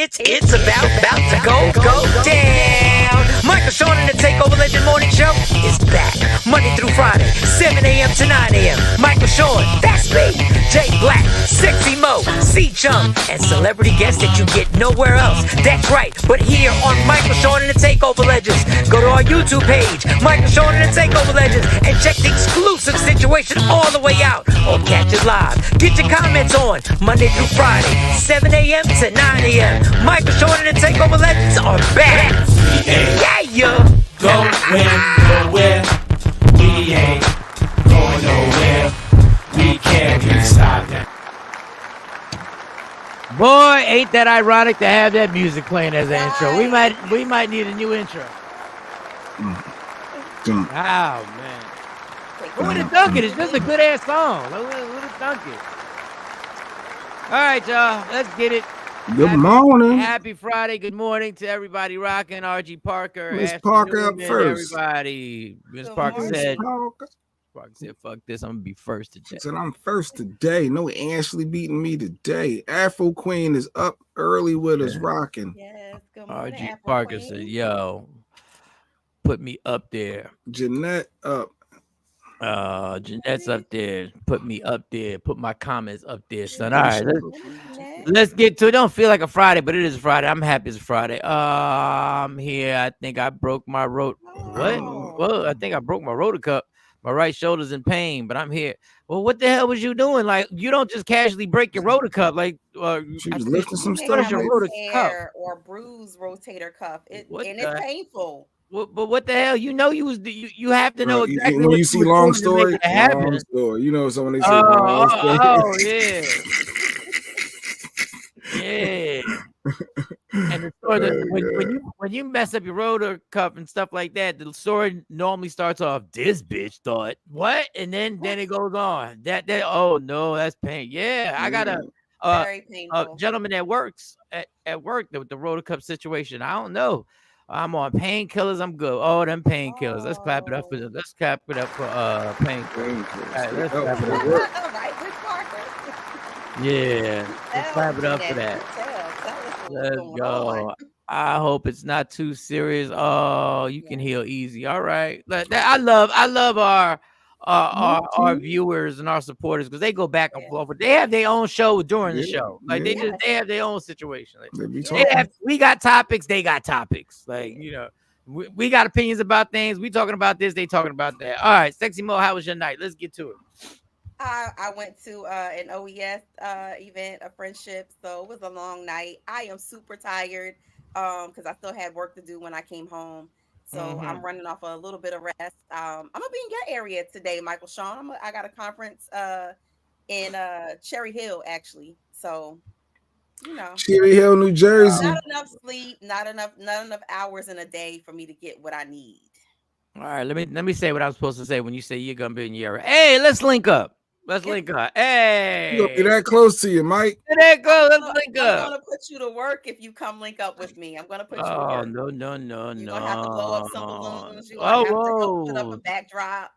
It's about to go down. Michael Shawn and the Takeover Legend Morning Show is back Monday through Friday, 7 a.m. to 9 a.m. Michael Shawn, that's me. Jay Black, Sexy Mo, C-Chum, and celebrity guests that you get nowhere else. That's right, but here on Michael Shawn and the Takeover Legends. Go to our YouTube page, Michael Shawn and the Takeover Legends, and check the exclusive situation all the way out. Or catch it live. Get your comments on Monday through Friday, 7 a.m. to 9 a.m. Michael Shawn and the Takeover Legends are back. Yeah. Going nowhere. We ain't going nowhere. We can't be stopped. Boy, ain't that ironic to have that music playing as an intro. We might need a new intro. Oh man. Who would have thunk it? It's just a good ass song. Who would have thunk it? All right, y'all. Let's get it. Good morning. Happy Friday. Good morning to everybody rocking. RG Parker. Miss Parker up first. Everybody. Miss Parker said, fuck this. I'm going to be first today. She said, I'm first today. No Ashley beating me today. Afro Queen is up early with us rocking. Yes, good morning, RG Afro Parker Queen. said, yo, put me up there. Jeanette up. Jeanette's up there. Put me up there. Put my comments up there, son. All right, let's get to it. Don't feel like a Friday, but it is Friday. I'm happy it's Friday. I'm here. I think I broke my What? Well, I think I broke my rotor cup. My right shoulder's in pain, but I'm here. Well, what the hell was you doing? Like, you don't just casually break your rotor cuff. Like, she was lifting some They stuff. have your a rotor cuff? tear or bruise rotator cuff. It's the- painful. But what the hell? You know you have to know exactly when what you see were long doing to story, make it happen. long story. You know, so when they say long story. Yeah. And the story when you mess up your rotor cuff and stuff like that, the story normally starts off, this bitch thought what, and then it goes on. That oh no, that's pain. Yeah, I got Very painful. a gentleman that works at work with the rotor cuff situation. I don't know. I'm on painkillers. I'm good. Oh, them painkillers. Let's clap it up for painkillers. All right, let's clap it up. Right, Miss Parker. Yeah, let's clap it up for that. Let's go. I hope it's not too serious. Oh, you can heal easy. All right. I love our viewers and our supporters because they go back and forth. But they have their own show during the show. Like they have their own situation. Like, we got topics. They got topics. Like, you know, we got opinions about things. We talking about this. They talking about that. All right, Sexy Mo, how was your night? Let's get to it. I went to an OES event, a friendship, so it was a long night. I am super tired because I still had work to do when I came home. So I'm running off a little bit of rest. I'm gonna be in your area today, Michael Shawn. I got a conference in Cherry Hill, actually. So, you know, Cherry Hill, New Jersey. Not enough sleep, not enough hours in a day for me to get what I need. All right, let me say what I was supposed to say when you say you're gonna be in your area. Hey, let's link up. Let's link up. Hey, You gonna be that close to you, Mike? There go. Let's link up. I'm gonna put you to work if you come link up with me. I'm gonna put you to Oh work. no. You're gonna have to blow up some balloons. You're gonna have to go put up a backdrop.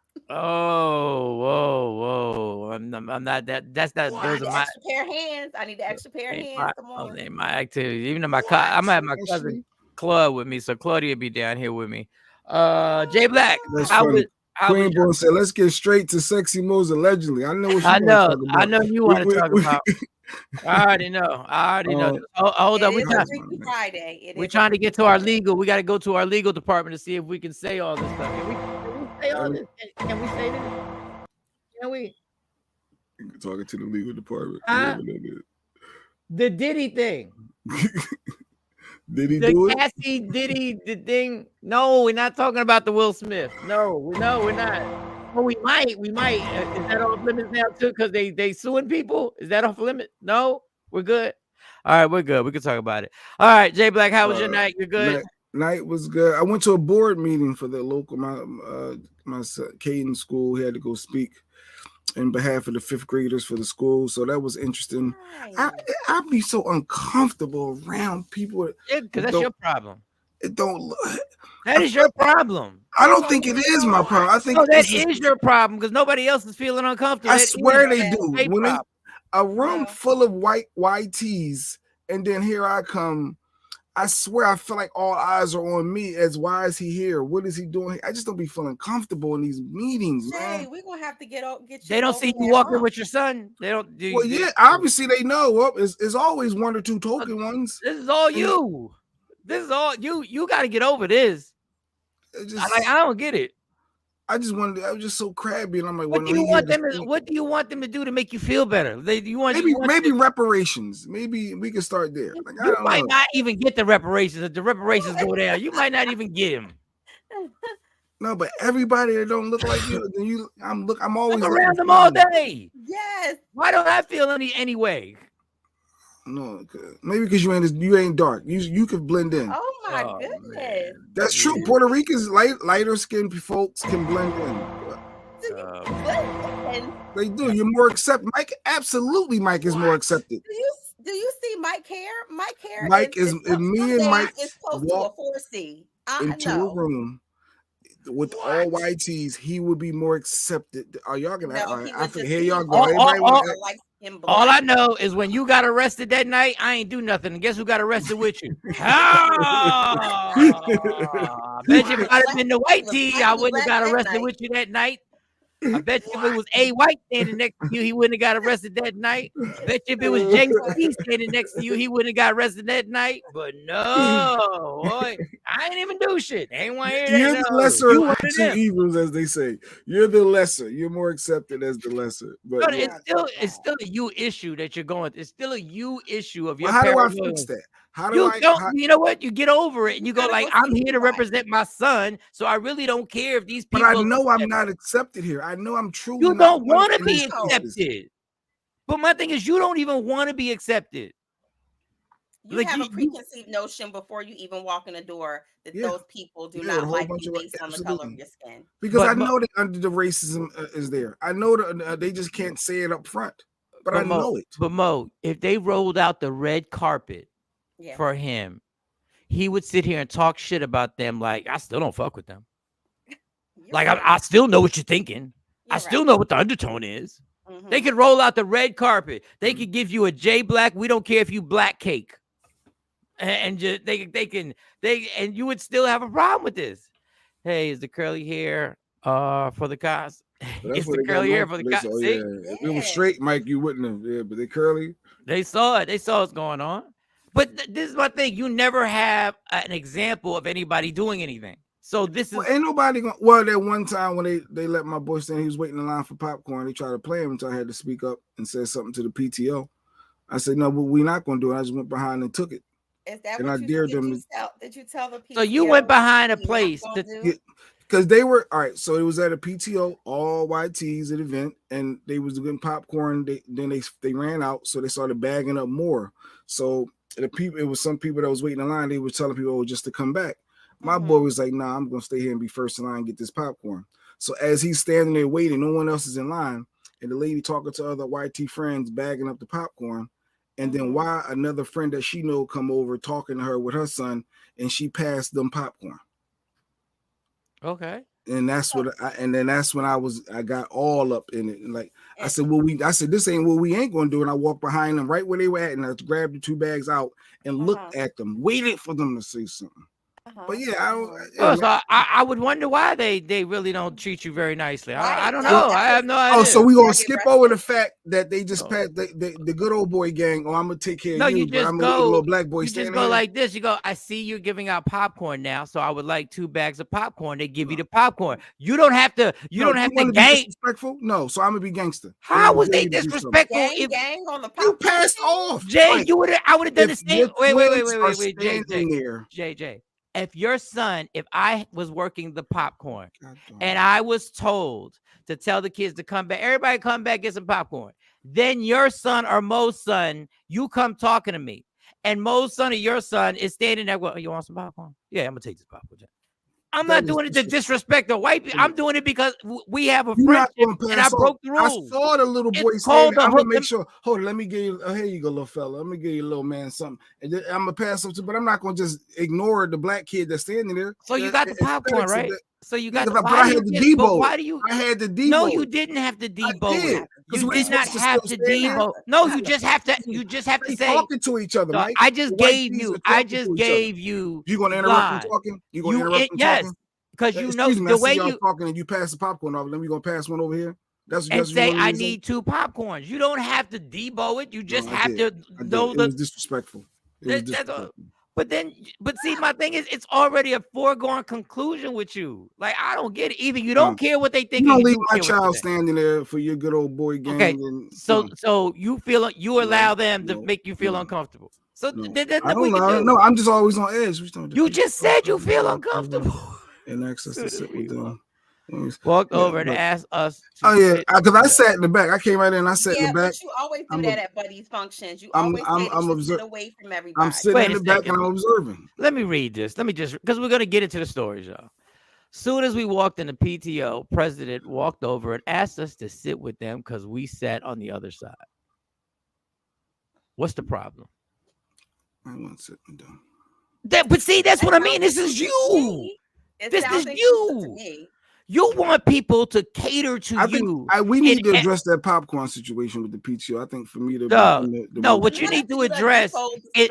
Whoa. I'm not that. That's not. Well, Those are my extra pair of hands. I need the extra pair of hands. Come on. my activities. Even though I'm gonna have my cousin Claude with me, so Claudia be down here with me. Jay Black, Queen Boy said, "Let's get straight to Sexy Mo's allegedly." I know what I know you want to talk about. I already know. Hold up. We're trying to get to our legal. We got to go to our legal department to see if we can say all this stuff. Can we say all this? Can we say this? Can we? Talking to the legal department. The Diddy thing. Did he do it? Cassie Diddy, the thing. No, we're not talking about the Will Smith. No, we're not. Well, we might. Is that off limits now too? Because they suing people? Is that off limit? No, we're good. All right, we're good. We can talk about it. All right, Jay Black, how was your night? You're good? Night was good. I went to a board meeting for the local my Caden school. He had to go speak in behalf of the fifth graders for the school, so that was interesting. Nice. I'd be so uncomfortable around people because that's your problem. It don't. That is your problem. I don't think it is my problem. I think that is your problem because nobody else is feeling uncomfortable. I swear they do. When a room full of white YTs and then here I come. I swear, I feel like all eyes are on me. As why is he here? What is he doing? I just don't be feeling comfortable in these meetings, man. Jay, we're gonna have to get you. They don't see you walking with your son. They don't. Well, yeah, obviously they know. Well, it's always one or two token ones. This is all you. This is all you. You got to get over this. I don't get it. I just wanted. I was just so crabby, and I'm like, what do you want them? What do you want them to do to make you feel better? Maybe reparations. Maybe we can start there. Like, you might not even get the reparations. If the reparations go down, you might not even get them. No, but everybody that don't look like you, I'm always around them all day. Yes. Why don't I feel any way? No, maybe because you ain't dark. You could blend in. Oh my goodness, man. That's true. Puerto Ricans, lighter skinned folks can blend in. They do. You're more accepted. Mike is more accepted. Do you see Mike hair? Mike is me and Mike is close to a 4C. Into a room with all YTs, he would be more accepted. Are y'all gonna? Here y'all go. All I know is when you got arrested that night, I ain't do nothing. And guess who got arrested with you? I bet you if I'd have been the white tee, I wouldn't have got arrested with you that night. I bet you if it was A White standing next to you, he wouldn't have got arrested that night. I bet you if it was JC standing next to you, he wouldn't have got arrested that night. But no, boy, I ain't even do shit. Ain't want to hear that. You're the lesser of two evils, as they say. You're the lesser. You're more accepted as the lesser. But it's still a you issue that you're going. It's still a you issue of your. How do I fix that? You know what? You get over it and you go like, I'm here to represent my son, so I really don't care if these people. But I know I'm not accepted here. I know I'm true. You don't want to be accepted. But my thing is, you don't even want to be accepted. You have a preconceived notion before you even walk in the door that those people do not like you based on the color of your skin. Because I know that under the racism is there. I know that they just can't say it up front. But I know it. But Mo, if they rolled out the red carpet for him, he would sit here and talk shit about them like, I still don't fuck with them. I still know what you're thinking. I still know what the undertone is. Mm-hmm. They could roll out the red carpet. They could give you a J Black. We don't care if you black cake. And just and you would still have a problem with this. Hey, is the curly hair for the cops? It's the curly hair for the cops. If it was straight, Mike, you wouldn't have. Yeah, but they curly. They saw it. They saw what's going on. But this is my thing. You never have an example of anybody doing anything. So this is ain't nobody going. Well, that one time when they let my boy stand, he was waiting in line for popcorn. They tried to play him until I had to speak up and say something to the PTO. I said, no, but we're not going to do it. I just went behind and took it. Is that and what I dared them? Did you tell the PTO? So you went behind a place because they were all right. So it was at a PTO, all YTs at event, and they was doing popcorn. They ran out, so they started bagging up more. So it was some people that was waiting in line. They were telling people just to come back. My boy was like, nah, I'm gonna stay here and be first in line and get this popcorn. So as he's standing there waiting, no one else is in line, and the lady talking to other YT friends bagging up the popcorn. And then why another friend that she know come over talking to her with her son, and she passed them popcorn. Okay. And that's what that's when I got all up in it. And like I said, this ain't what we ain't gonna do. And I walked behind them right where they were at, and I grabbed the two bags out and looked at them, waited for them to say something. But yeah, I would wonder why they really don't treat you very nicely. I don't know. I have no idea. Oh, so we're gonna skip over the fact that they just passed the good old boy gang. Oh, I'm gonna take care of you. Just I'm go. Gonna little black boy. You just go like this. You go. I see you're giving out popcorn now, so I would like 2 bags of popcorn. They give you the popcorn. You don't have to. You don't have to gang. Disrespectful? No. So I'm gonna be gangster. How was they disrespectful? Gang on the popcorn. You passed off, Jay. You would. I would have done the same. Wait, JJ. If I was working the popcorn and I was told to tell the kids to come back, everybody come back, get some popcorn. Then your son or Mo's son, you come talking to me. And Mo's son or your son is standing there. Well, you want some popcorn? Yeah, I'm going to take this popcorn. I'm not doing it to disrespect the white people. I'm doing it because we have a friendship and I broke the rules. I saw the little boy standing. I'm going to make sure. Hold on, let me give you. Here you go, little fella. Let me give you a little man something. And then I'm going to pass up to, but I'm not going to just ignore the black kid that's standing there. So you got the popcorn, right? So you got. But I had the debo. Why do you? I had the debo. No, you didn't have to debo it. You did not have to debo. No, you just have to. You just have to say talking to each other, Mike. I just gave you. You gonna interrupt them talking? You gonna interrupt them talking? Because you know the way you talking and you pass the popcorn off. Then we gonna pass one over here. And say I need 2 popcorns. You don't have to debo it. You just have to know it was disrespectful. But see, my thing is, it's already a foregone conclusion with you. Like, I don't get it. Either you don't care what they think. You don't leave my child standing there for your good old boy game. Okay, so you feel you allow them to make you feel uncomfortable. So I don't know. No, I'm just always on edge. You just said you feel uncomfortable. And asked us to sit with them. Walked over and asked us. Because I sat in the back. I came right in. I sat in the back. But you always do that at Buddy's functions. You always sit away from everybody. I'm sitting in the back and I'm observing. Let me read this. Let me just because we're gonna get into the stories, y'all. Soon as we walked in the PTO, president walked over and asked us to sit with them because we sat on the other side. What's the problem? I want to sit with them. But see, that's what I mean. This is you. This is you. You want people to cater to you. We need to address that popcorn situation with the PTO. I think for me to what you need to address is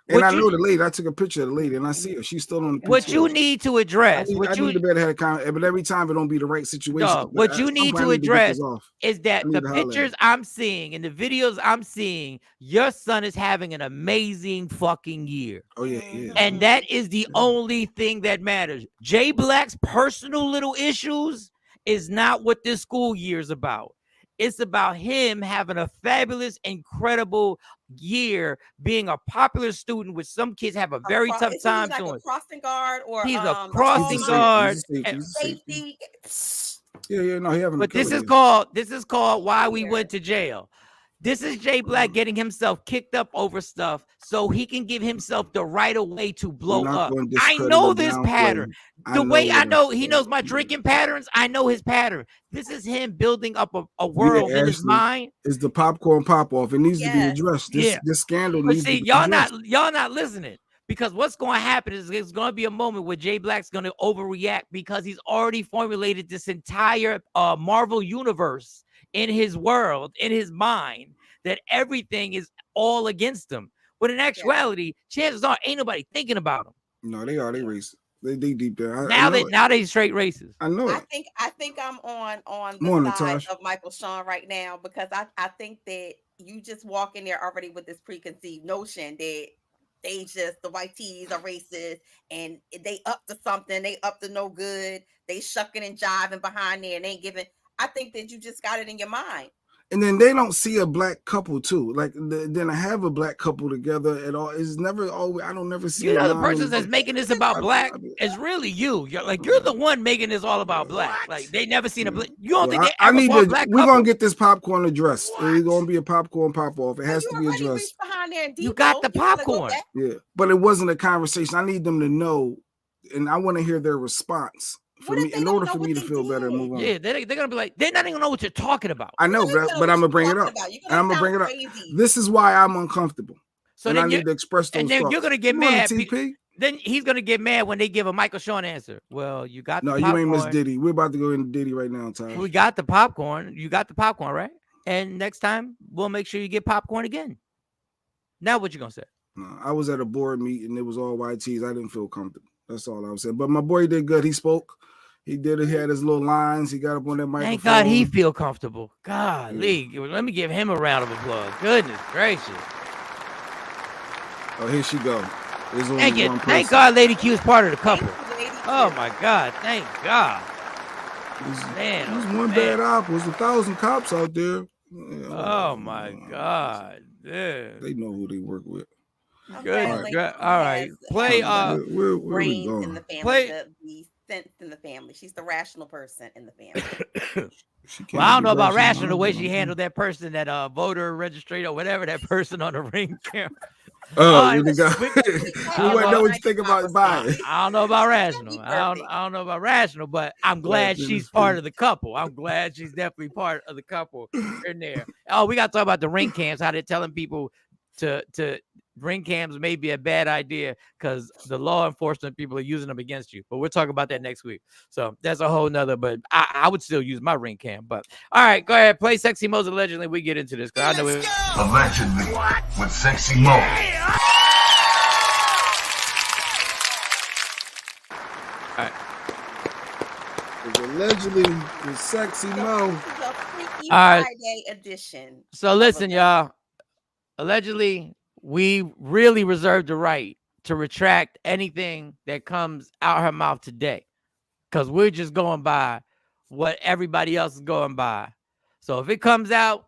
and I know the lady. I took a picture of the lady and I see her. She's still on the PTO. What you need to address. I need to better have a comment, but every time it don't be the right situation. What you need to address is that the pictures I'm seeing and the videos I'm seeing, your son is having an amazing fucking year. Oh yeah. And that is the only thing that matters. Jay Black's personal little issues is not what this school year is about. It's about him having a fabulous, incredible year, being a popular student, which some kids have a very tough time doing. A crossing guard, or he's a crossing guard. Safety. No, he haven't. But this is called why we went to jail. This is Jay Black getting himself kicked up over stuff so he can give himself the right of way to blow up. I know this pattern. The way I know he knows my drinking patterns, I know his pattern. This is him building up a world in his mind. It's the popcorn pop off. It needs to be addressed. This scandal needs to be addressed. Y'all not listening. Because what's going to happen is there's going to be a moment where Jay Black's going to overreact because he's already formulated this entire Marvel universe in his world, in his mind, that everything is all against him. But in actuality, chances are ain't nobody thinking about him. No, they are. They racist. They deep there. Now they straight racist. I know. I think I'm on the side of Michael Shawn right now because I think that you just walk in there already with this preconceived notion that the white tees are racist and they up to something, they up to no good, they shucking and jiving behind there and ain't giving. I think that you just got it in your mind. And then they don't see a black couple too. Like then I have a black couple together at all. It's never always. I don't never see. The person that's making this about black is really you. You're the one making this all about black. Like they never seen a black. You don't think they ever saw a black couple? We're gonna get this popcorn addressed. It's gonna be a popcorn pop off. It has to be addressed. You got the popcorn. Yeah, but it wasn't a conversation. I need them to know, and I want to hear their response. In order for me to feel better and move on. Yeah, they're gonna be like, they're not even gonna know what you're talking about. I know, but I'm gonna bring it up. And I'm gonna bring it up. This is why I'm uncomfortable. So then I need to express those. And then you're gonna get mad. Then he's gonna get mad when they give a Michael Shawn answer. Well, you got the popcorn. You ain't Miss Diddy. We're about to go into Diddy right now, Ty. We got the popcorn. You got the popcorn, right? And next time we'll make sure you get popcorn again. Now what you gonna say? No, I was at a board meeting. It was all white cheese. I didn't feel comfortable. That's all I was saying. But my boy did good. He spoke. He did it. He had his little lines. He got up on that microphone. Thank God he feel comfortable. Golly. Let me give him a round of applause. Goodness gracious. Oh, here she go. Thank you. Thank God Lady Q is part of the couple. Oh, my God. Thank God. There's one bad apple. There's 1,000 cops out there. Oh, my God. Yeah. They know who they work with. Good. All right. Play. Brains in the family. The sense in the family. She's the rational person in the family. Well, I don't know about rational the way she handled that person, that voter registrator or whatever, that person on the ring camera. Oh, we wouldn't know what you think about buying. I don't know about rational. I don't know about rational, but I'm glad she's part of the couple. I'm glad she's definitely part of the couple in there. Oh, we got to talk about the ring cams, how they're telling people to ring cams may be a bad idea because the law enforcement people are using them against you. But we'll talk about that next week. So that's a whole nother. But I would still use my ring cam. But all right, go ahead. Play Sexy Mo's Allegedly. We get into this because I know it. Allegedly with Sexy Mo. All right. Allegedly with Sexy Mo. Freaky All right. Friday edition. So listen, y'all. Allegedly, we really reserve the right to retract anything that comes out her mouth today, because we're just going by what everybody else is going by. So if it comes out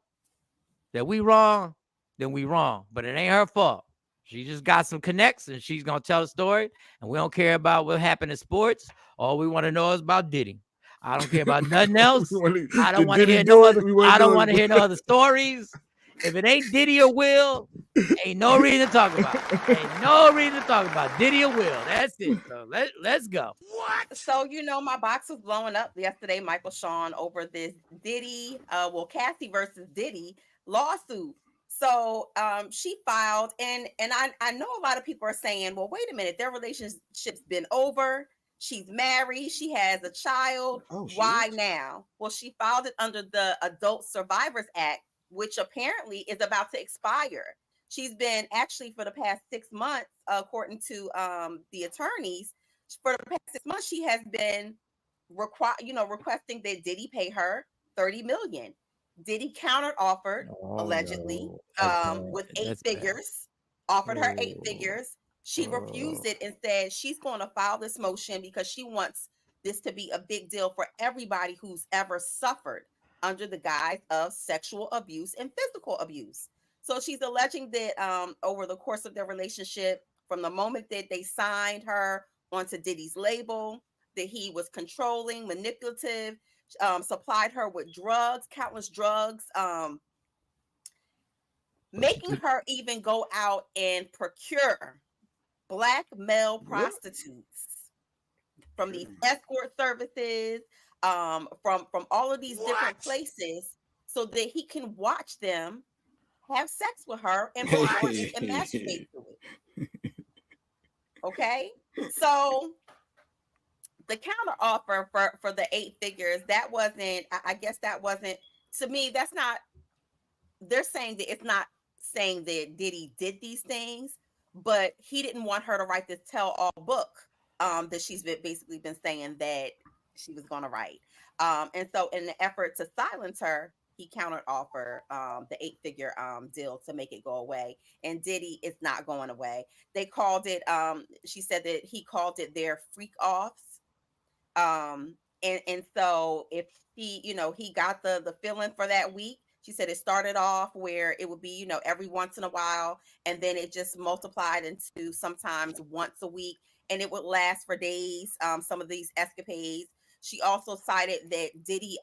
that we wrong, then we wrong. But it ain't her fault. She just got some connects and she's gonna tell the story. And we don't care about what happened in sports. All we want to know is about Diddy. I don't care about nothing else. I don't want to hear no other. I don't want to hear no other stories. If it ain't Diddy or Will, ain't no reason to talk about it. Ain't no reason to talk about Diddy or Will. That's it. So let's go. What? So my box was blowing up yesterday, Michael Shawn, over this Diddy, Cassie versus Diddy lawsuit. So she filed, and I know a lot of people are saying, well, wait a minute, their relationship's been over. She's married. She has a child. Why now? Well, she filed it under the Adult Survivors Act, which apparently is about to expire. She's been actually for the past 6 months, according to the attorneys, for the past 6 months, she has been requesting that Diddy pay her $30 million. Diddy countered offered allegedly with 8 figures, offered her 8 figures. She refused it and said she's going to file this motion because she wants this to be a big deal for everybody who's ever suffered under the guise of sexual abuse and physical abuse. So she's alleging that over the course of their relationship, from the moment that they signed her onto Diddy's label, that he was controlling, manipulative, supplied her with drugs, countless drugs, making her even go out and procure Black male prostitutes from these escort services, from all of these different places, so that he can watch them have sex with her and masturbate to it. Okay, so the counter offer for the 8 figures, that wasn't, I guess that wasn't, to me, that's not, they're saying that it's not saying that Diddy did these things, but he didn't want her to write this tell-all book that she's basically been saying that she was going to write. And so in the effort to silence her, he countered offer the 8-figure deal to make it go away. And Diddy is not going away. They called it, she said that he called it their freak offs. And so if he, he got the feeling for that week, she said it started off where it would be, every once in a while, and then it just multiplied into sometimes once a week, and it would last for days, some of these escapades. She also cited that Diddy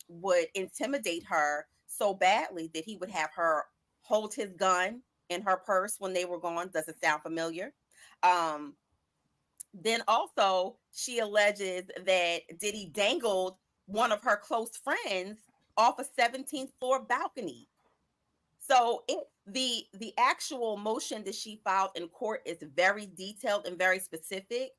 would intimidate her so badly that he would have her hold his gun in her purse when they were gone. Does it sound familiar? Then also she alleges that Diddy dangled one of her close friends off a 17th floor balcony. So the actual motion that she filed in court is very detailed and very specific.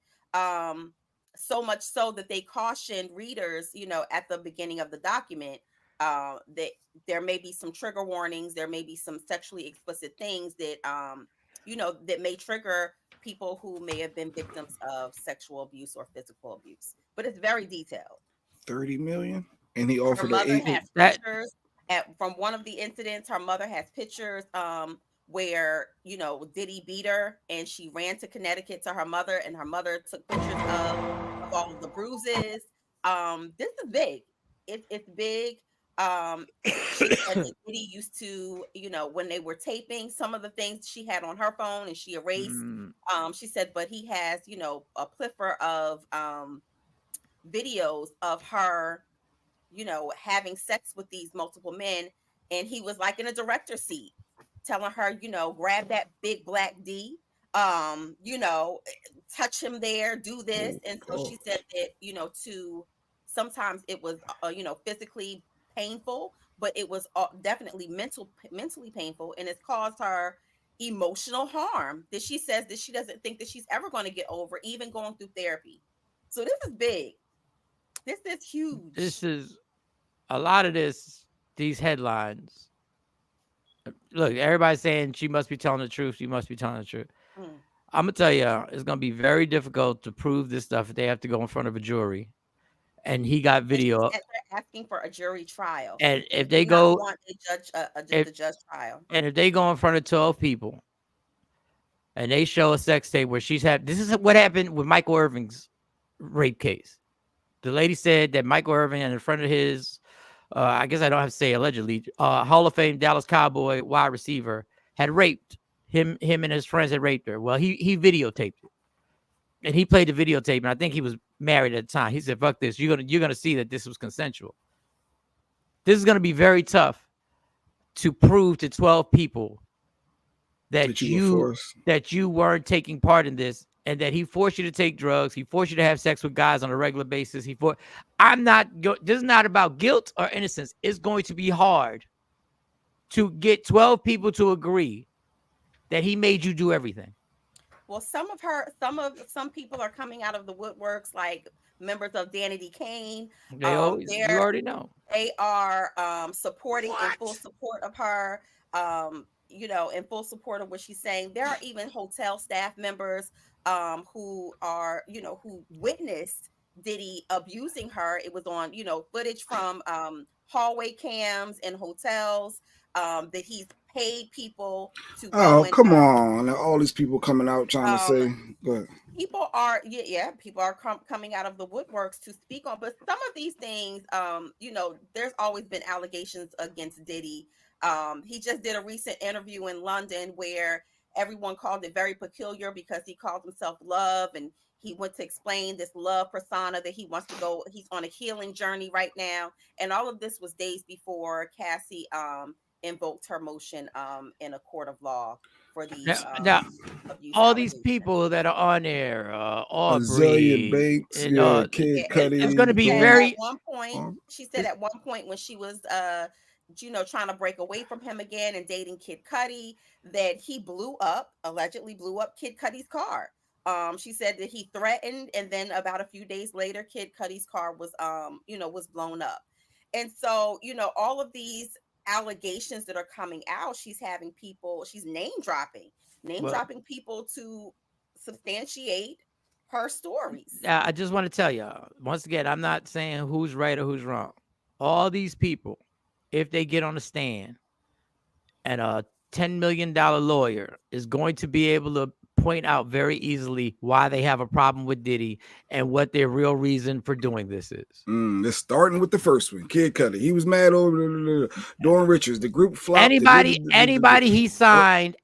So much so that they cautioned readers, at the beginning of the document, that there may be some trigger warnings, there may be some sexually explicit things that that may trigger people who may have been victims of sexual abuse or physical abuse. But it's very detailed. 30 million, and he offered her mother her 8. has pictures from one of the incidents. Her mother has pictures where Diddy beat her, and she ran to Connecticut to her mother, and her mother took pictures of all of the bruises. This is big. It's big. She said that Diddy used to, when they were taping, some of the things she had on her phone and she erased. She said, but he has, a plethora of videos of her, having sex with these multiple men, and he was like in a director's seat, telling her, grab that big black D, touch him there, do this. And so she said that, to sometimes it was, physically painful, but it was definitely mentally painful, and it's caused her emotional harm that she says that she doesn't think that she's ever going to get over, even going through therapy. So this is big. This is huge. This is a lot of these headlines. Look, everybody's saying she must be telling the truth. She must be telling the truth. Mm. I'm gonna tell you, it's gonna be very difficult to prove this stuff if they have to go in front of a jury. And he got video. They're asking for a jury trial. And They if do they not go, want a judge, the judge trial. and if they go in front of 12 people, and they show a sex tape where she's had, this is what happened with Michael Irving's rape case. The lady said that Michael Irving, in front of his, I guess I don't have to say allegedly, Hall of Fame Dallas Cowboy wide receiver, had raped him. Him and his friends had raped her. Well, he videotaped it, and he played the videotape. And I think he was married at the time. He said, "Fuck this! You're gonna see that this was consensual." This is gonna be very tough to prove to 12 people that you weren't taking part in this, and that he forced you to take drugs. He forced you to have sex with guys on a regular basis. This is not about guilt or innocence. It's going to be hard to get 12 people to agree that he made you do everything. Well, some people are coming out of the woodworks, like members of Danity Kane. You already know. They are supporting in full support of her. In full support of what she's saying. There are even hotel staff members who are, who witnessed Diddy abusing her. It was on, footage from hallway cams in hotels that he's paid people to go. Oh, come on. All these people coming out trying to say, but people are people are coming out of the woodworks to speak on, but some of these things, there's always been allegations against Diddy. He just did a recent interview in London where everyone called it very peculiar because he called himself Love, and he went to explain this love persona that he wants to go. He's on a healing journey right now, and all of this was days before Cassie invoked her motion in a court of law for these all these people that are on there, Azealia Banks, Kid Cudi. It's going to be very. At one point, she said at one point when she was trying to break away from him again and dating Kid Cudi, that he allegedly blew up Kid Cudi's car. She said that he threatened, and then about a few days later, Kid Cudi's car was blown up. And so, all of these allegations that are coming out, she's name dropping people to substantiate her stories. I just want to tell y'all, once again, I'm not saying who's right or who's wrong. All these people, if they get on the stand, and a $10 million lawyer is going to be able to point out very easily why they have a problem with Diddy and what their real reason for doing this is. They're starting with the first one, Kid Cudi. He was mad over Dawn Richards. The group flopped. Anybody he signed.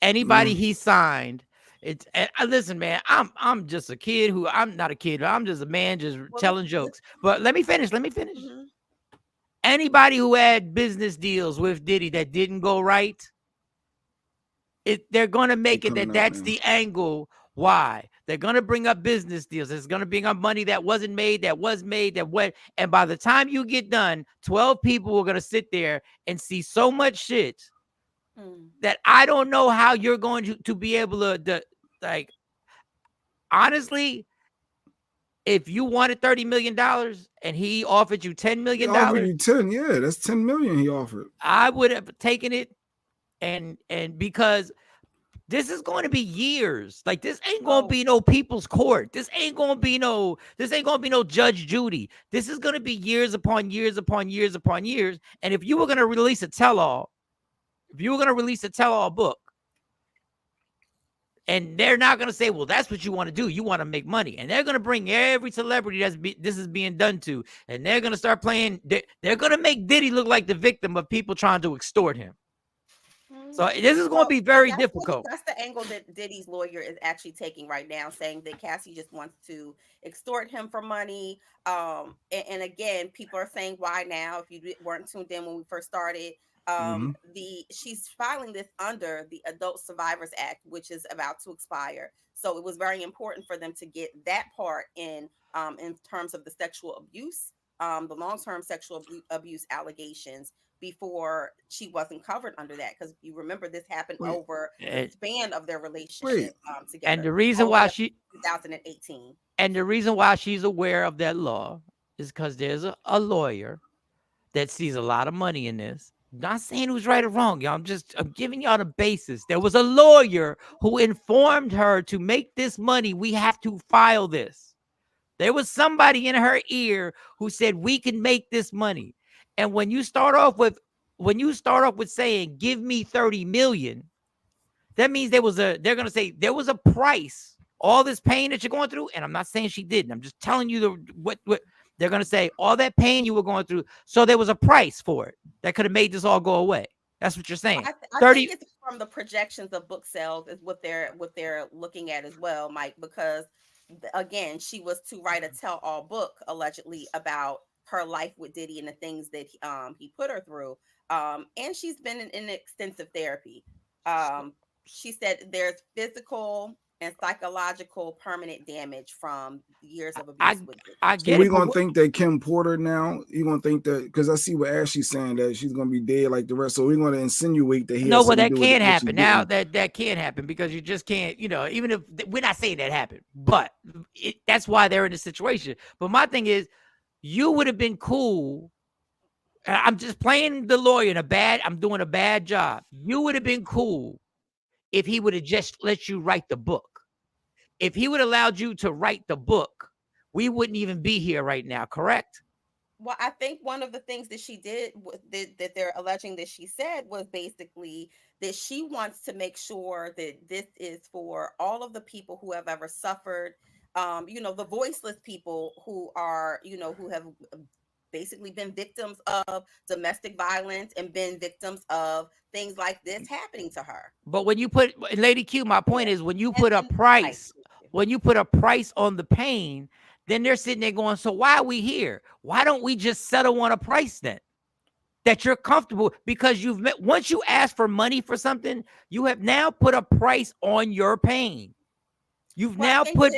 It's listen, man. I'm just a kid I'm not a kid. I'm just a man just telling jokes. But let me finish. Mm-hmm. Anybody who had business deals with Diddy that didn't go right, they're going to make it that's the angle. Why? They're going to bring up business deals. It's going to bring up money that wasn't made, that was made, that went. And by the time you get done, 12 people are going to sit there and see so much shit that I don't know how you're going to be able to like, honestly, if you wanted $30 million and he offered you $10 million, he offered you 10, yeah, that's $10 million he offered. I would have taken it. And because this is going to be years. Like, this ain't going to be no people's court. This ain't going to be no Judge Judy. This is going to be years upon years upon years upon years. And if you were going to release a tell-all book, and they're not going to say, well, that's what you want to do. You want to make money. And they're going to bring every celebrity this is being done to. And they're going to start playing. They're going to make Diddy look like the victim of people trying to extort him. So this is going to be very difficult. That's the angle that Diddy's lawyer is actually taking right now, saying that Cassie just wants to extort him for money. And again, people are saying, why now? If you weren't tuned in when we first started, she's filing this under the Adult Survivors Act, which is about to expire. So it was very important for them to get that part in terms of the sexual abuse the long-term sexual abuse allegations before she wasn't covered under that, because you remember this happened Wait. over the span of their relationship Wait. together. And the reason all the why way up she to 2018. and the reason why she's aware of that law is because there's a lawyer that sees a lot of money in this. Not saying who's right or wrong, y'all. I'm giving y'all the basis. There was a lawyer who informed her, to make this money, we have to file this. There was somebody in her ear who said, we can make this money. And when you start off with saying, give me 30 million, that means they're going to say there was a price. All this pain that you're going through, and I'm not saying she didn't. I'm just telling you what they're going to say. All that pain you were going through, so there was a price for it that could have made this all go away. That's what you're saying. I think it's from the projections of book sales is what they're looking at as well, Mike, because again, she was to write a tell-all book allegedly about her life with Diddy and the things that he put her through. And she's been in extensive therapy. She said there's physical and psychological permanent damage from years of abuse with Diddy. I So get we're it. gonna think that Kim Porter now. You're gonna think that, because I see what Ashley's saying, that she's gonna be dead like the rest. So we're gonna insinuate that he No, has but something that to do with can't it, which he happen. Now didn't. that can't happen, because you just can't, even if we're not saying that happened, but that's why they're in this situation. But my thing is, you would have been cool. I'm just playing the lawyer I'm doing a bad job. You would have been cool if he would have just let you write the book. If he would have allowed you to write the book, we wouldn't even be here right now, correct? Well, I think one of the things that she did that they're alleging that she said was basically that she wants to make sure that this is for all of the people who have ever suffered, the voiceless people who are, who have basically been victims of domestic violence and been victims of things like this happening to her. But when you put, Lady Q, my point is, when you put a Right. price, when you put a price on the pain, then they're sitting there going, so why are we here? Why don't we just settle on a price then? That you're comfortable, because once you ask for money for something, you have now put a price on your pain. You've now put.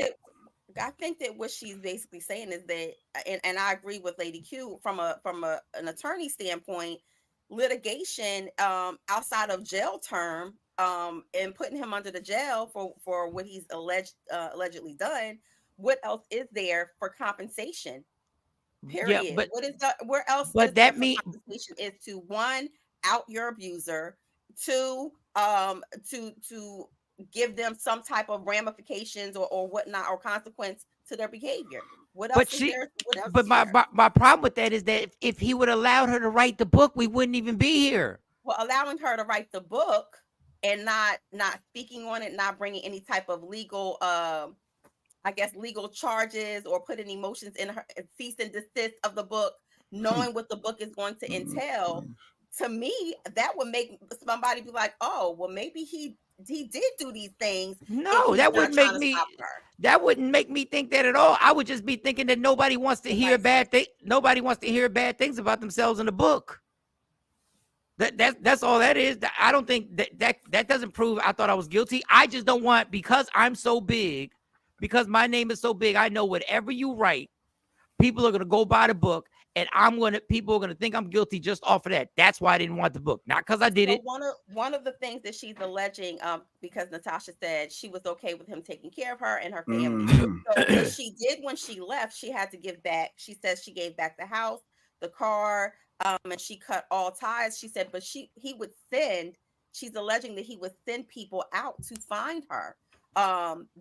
I think that what she's basically saying is that, and I agree with Lady Q from an attorney standpoint, litigation outside of jail term and putting him under the jail for what he's allegedly done. What else is there for compensation? Period. Yeah, but where else but is that there mean for compensation is to, one, out your abuser, two, to give them some type of ramifications or whatnot or consequence to their behavior. What else is there? What else but is my problem with that is that if he would have allowed her to write the book, we wouldn't even be here. Well, allowing her to write the book and not speaking on it, not bringing any type of legal legal charges or putting emotions in her, cease and desist of the book, knowing what the book is going to entail, to me, that would make somebody be like, oh, well, maybe he did do these things. No, that wouldn't make me think that at all. I would just be thinking that nobody wants to hear bad things. Nobody wants to hear bad things about themselves in the book. That's all that is. I don't think that doesn't prove I thought I was guilty. I just don't want, because I'm so big, because my name is so big, I know whatever you write, people are gonna go buy the book, and people are gonna think I'm guilty just off of that. That's why I didn't want the book, not because I did it. One of the things that she's alleging, because Natasha said she was okay with him taking care of her and her family. So what she did when she left, she had to give back. She says she gave back the house, the car, and she cut all ties. She said, but he would send. She's alleging that he would send people out to find her.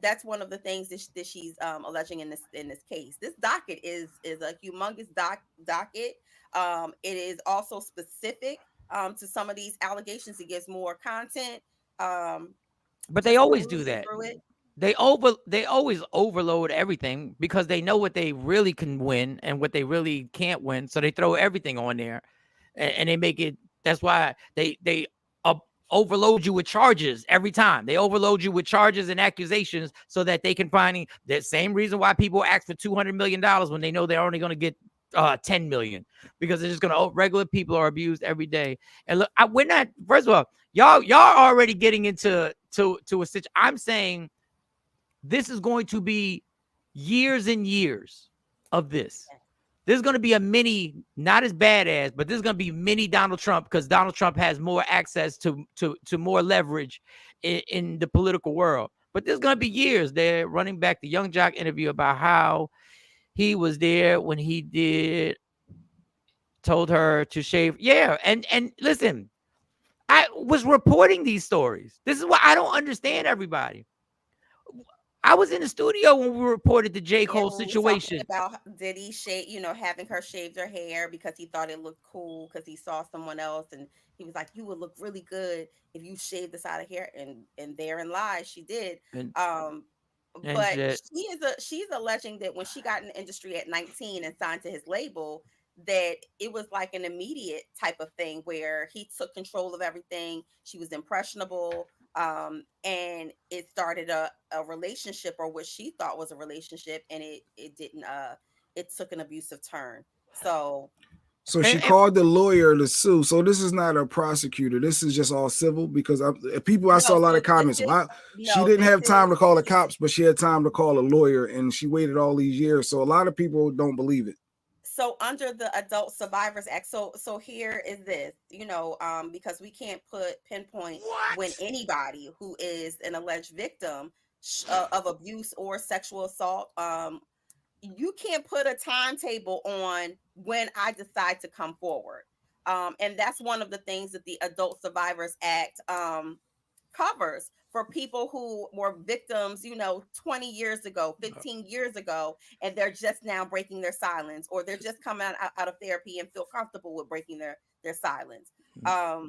That's one of the things that she's alleging in this case. This docket is a humongous docket. It is also specific to some of these allegations. It gives more content. But they always do that. They always overload everything because they know what they really can win and what they really can't win. So they throw everything on there, and they make it. That's why they overload you with charges every time. They overload you with charges and accusations so that they can find that same reason why people ask for $200 million when they know they're only going to get 10 million, because they're just going to, regular people are abused every day. And look, we're not, first of all, y'all already getting into a situation. I'm saying this is going to be years and years of this. There's going to be a mini, not as badass, but there's going to be mini Donald Trump because Donald Trump has more access to more leverage in the political world. But there's going to be years. They're running back the Young Jock interview about how he was there when he told her to shave. Yeah. And listen, I was reporting these stories. This is why I don't understand everybody. I was in the studio when we reported the J. Cole situation about Diddy having her shaved her hair because he thought it looked cool because he saw someone else and he was like, you would look really good if you shaved the side of hair, and therein lies she did. But she's alleging that when she got in the industry at 19 and signed to his label, that it was like an immediate type of thing where he took control of everything. She was impressionable. And it started a relationship, or what she thought was a relationship, and it didn't it took an abusive turn. So she called the lawyer to sue. So this is not a prosecutor. This is just all civil because I saw a lot of comments. She didn't have time to call the cops, but she had time to call a lawyer, and she waited all these years. So a lot of people don't believe it. So under the Adult Survivors Act, so here is this, because we can't pinpoint when anybody who is an alleged victim of abuse or sexual assault, you can't put a timetable on when I decide to come forward. And that's one of the things that the Adult Survivors Act covers for people who were victims, 20 years ago, 15 years ago, and they're just now breaking their silence, or they're just coming out of therapy and feel comfortable with breaking their silence.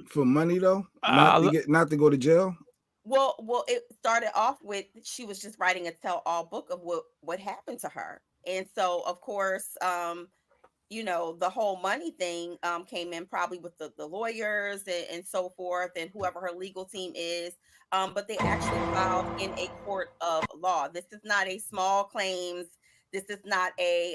For money though, not to go to jail. Well, it started off with she was just writing a tell-all book of what happened to her, and so of course, the whole money thing came in probably with the lawyers and so forth, and whoever her legal team is. But they actually filed in a court of law. This is not a small claims. This is not a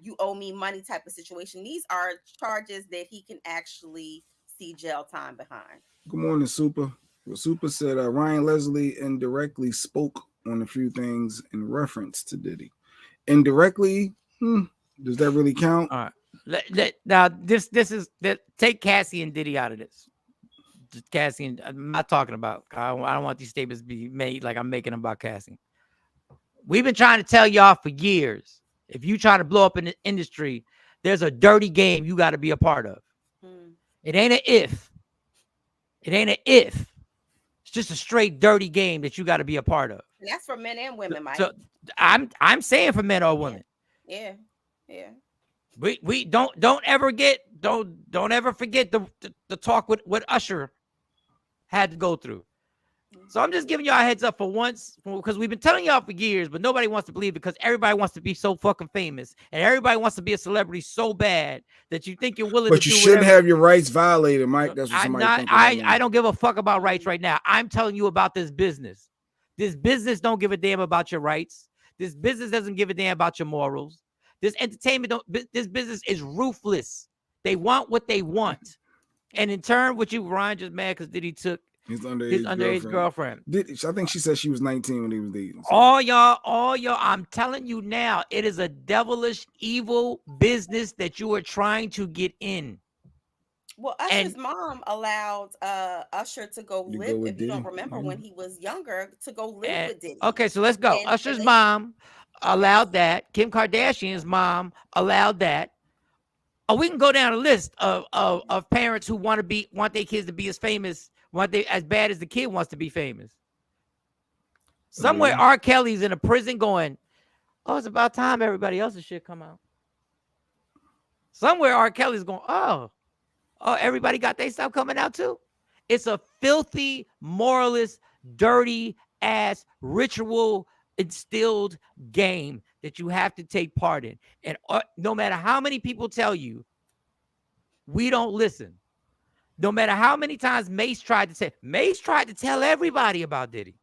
you owe me money type of situation. These are charges that he can actually see jail time behind. Good morning, Super. Well, Super said Ryan Leslie indirectly spoke on a few things in reference to Diddy. Indirectly, does that really count? All right. Now this is that. Take Cassie and Diddy out of this. Cassie, and I'm not talking about. I don't want these statements to be made like I'm making them about Cassie. We've been trying to tell y'all for years. If you try to blow up in the industry, there's a dirty game you got to be a part of. It ain't an if. It ain't an if. It's just a straight dirty game that you got to be a part of. And that's for men and women, Mike. So I'm saying for men or women. Yeah. We don't ever forget the talk with Usher had to go through. So I'm just giving y'all a heads up for once, because we've been telling y'all for years, but nobody wants to believe it because everybody wants to be so fucking famous and everybody wants to be a celebrity so bad that you think you're willing to do But you shouldn't have your rights violated, Mike. That's what somebody thinks. I don't give a fuck about rights right now. I'm telling you about this business. This business don't give a damn about your rights. This business doesn't give a damn about your morals. This this business is ruthless. They want what they want. And in turn, with you, Ryan just mad because Diddy took his underage girlfriend. I think she said she was 19 when he was dating. So. All y'all, I'm telling you now, it is a devilish, evil business that you are trying to get in. Well, Usher's mom allowed Usher to go live, if you don't remember, when he was younger, to go live with Diddy. Okay, so let's go. Usher's mom allowed that. Kim Kardashian's mom allowed that. Oh, we can go down a list of parents who want their kids to be as famous, as bad as the kid wants to be famous. Somewhere R. Kelly's in a prison going, oh, it's about time everybody else's shit come out. Somewhere R. Kelly's going, oh, everybody got their stuff coming out too. It's a filthy, moralist, dirty ass ritual instilled game that you have to take part in. And no matter how many people tell you, we don't listen. No matter how many times Mace tried to tell everybody about Diddy.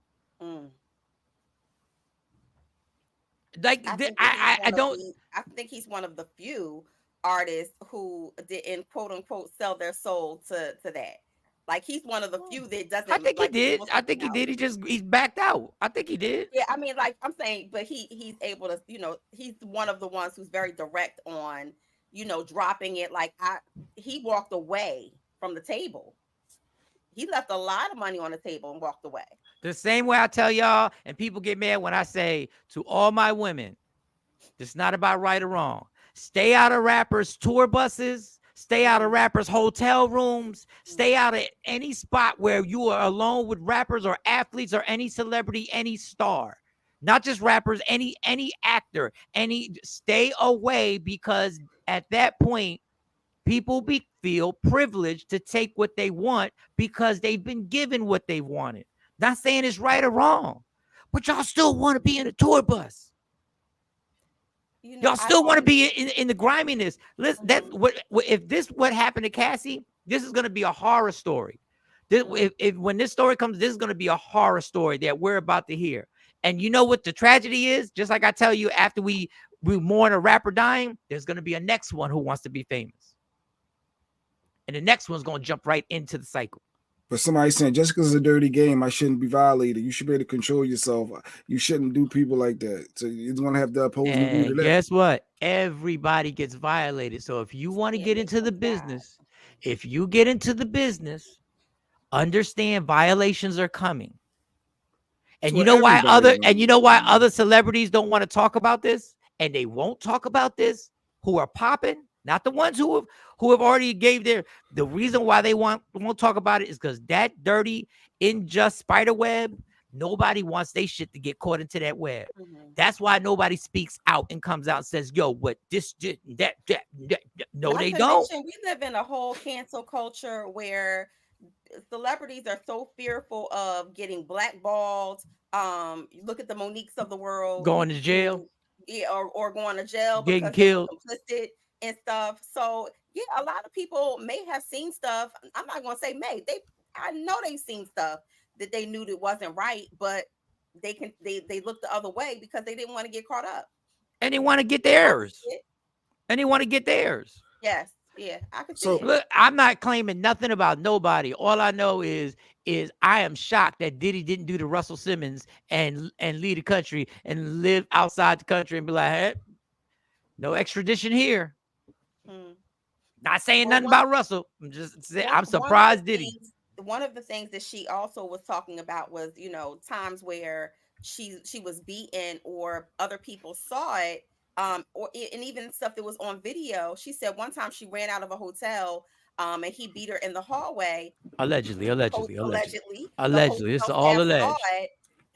Like I think he's one of the few artists who didn't quote unquote sell their soul to that. Like he's one of the few that doesn't. I think he did. He's backed out. I think he did. Yeah, I'm saying, but he's able to, he's one of the ones who's very direct on dropping it. Like he walked away from the table. He left a lot of money on the table and walked away. The same way I tell y'all, and people get mad when I say to all my women, it's not about right or wrong. Stay out of rappers' tour buses. Stay out of rappers' hotel rooms. Stay out of any spot where you are alone with rappers or athletes or any celebrity, any star. Not just rappers, any actor, stay away, because at that point, people feel privileged to take what they want because they've been given what they wanted. Not saying it's right or wrong, but y'all still want to be in a tour bus. Y'all still want to be in the griminess. Listen, that's what happened to Cassie, this is going to be a horror story. If when this story comes, this is going to be a horror story that we're about to hear. And you know what the tragedy is? Just like I tell you, after we mourn a rapper dying, there's going to be a next one who wants to be famous. And the next one's going to jump right into the cycle. But somebody saying, just because it's a dirty game, I shouldn't be violated. You should be able to control yourself. You shouldn't do people like that. So you're going to have the opposing view to that. Guess what? Everybody gets violated. So if you want to get into the business, understand violations are coming. And you know why other celebrities don't want to talk about this, and they won't talk about this, who are popping, not the ones who have already gave the reason why they won't talk about it is because that dirty, unjust spider web, nobody wants their shit to get caught into that web. That's why nobody speaks out and comes out and says, yo, what this, that. No, they don't. We live in a whole cancel culture where celebrities are so fearful of getting blackballed. Look at the Moniques of the world going to jail, or going to jail, getting killed, complicit and stuff. So yeah, a lot of people may have seen stuff. I'm not going to say I know they've seen stuff that they knew that wasn't right, but they looked the other way because they didn't want to get caught up, and they want to get theirs. Yes. Yeah, I can see it. Look, I'm not claiming nothing about nobody. All I know is I am shocked that Diddy didn't do the Russell Simmons and leave the country and live outside the country and be like, hey, no extradition here. Not saying nothing about Russell. I'm just saying I'm surprised Diddy. One of the things that she also was talking about was, times where she was beaten or other people saw it. And even stuff that was on video. She said one time she ran out of a hotel and he beat her in the hallway. Allegedly. It's all alleged.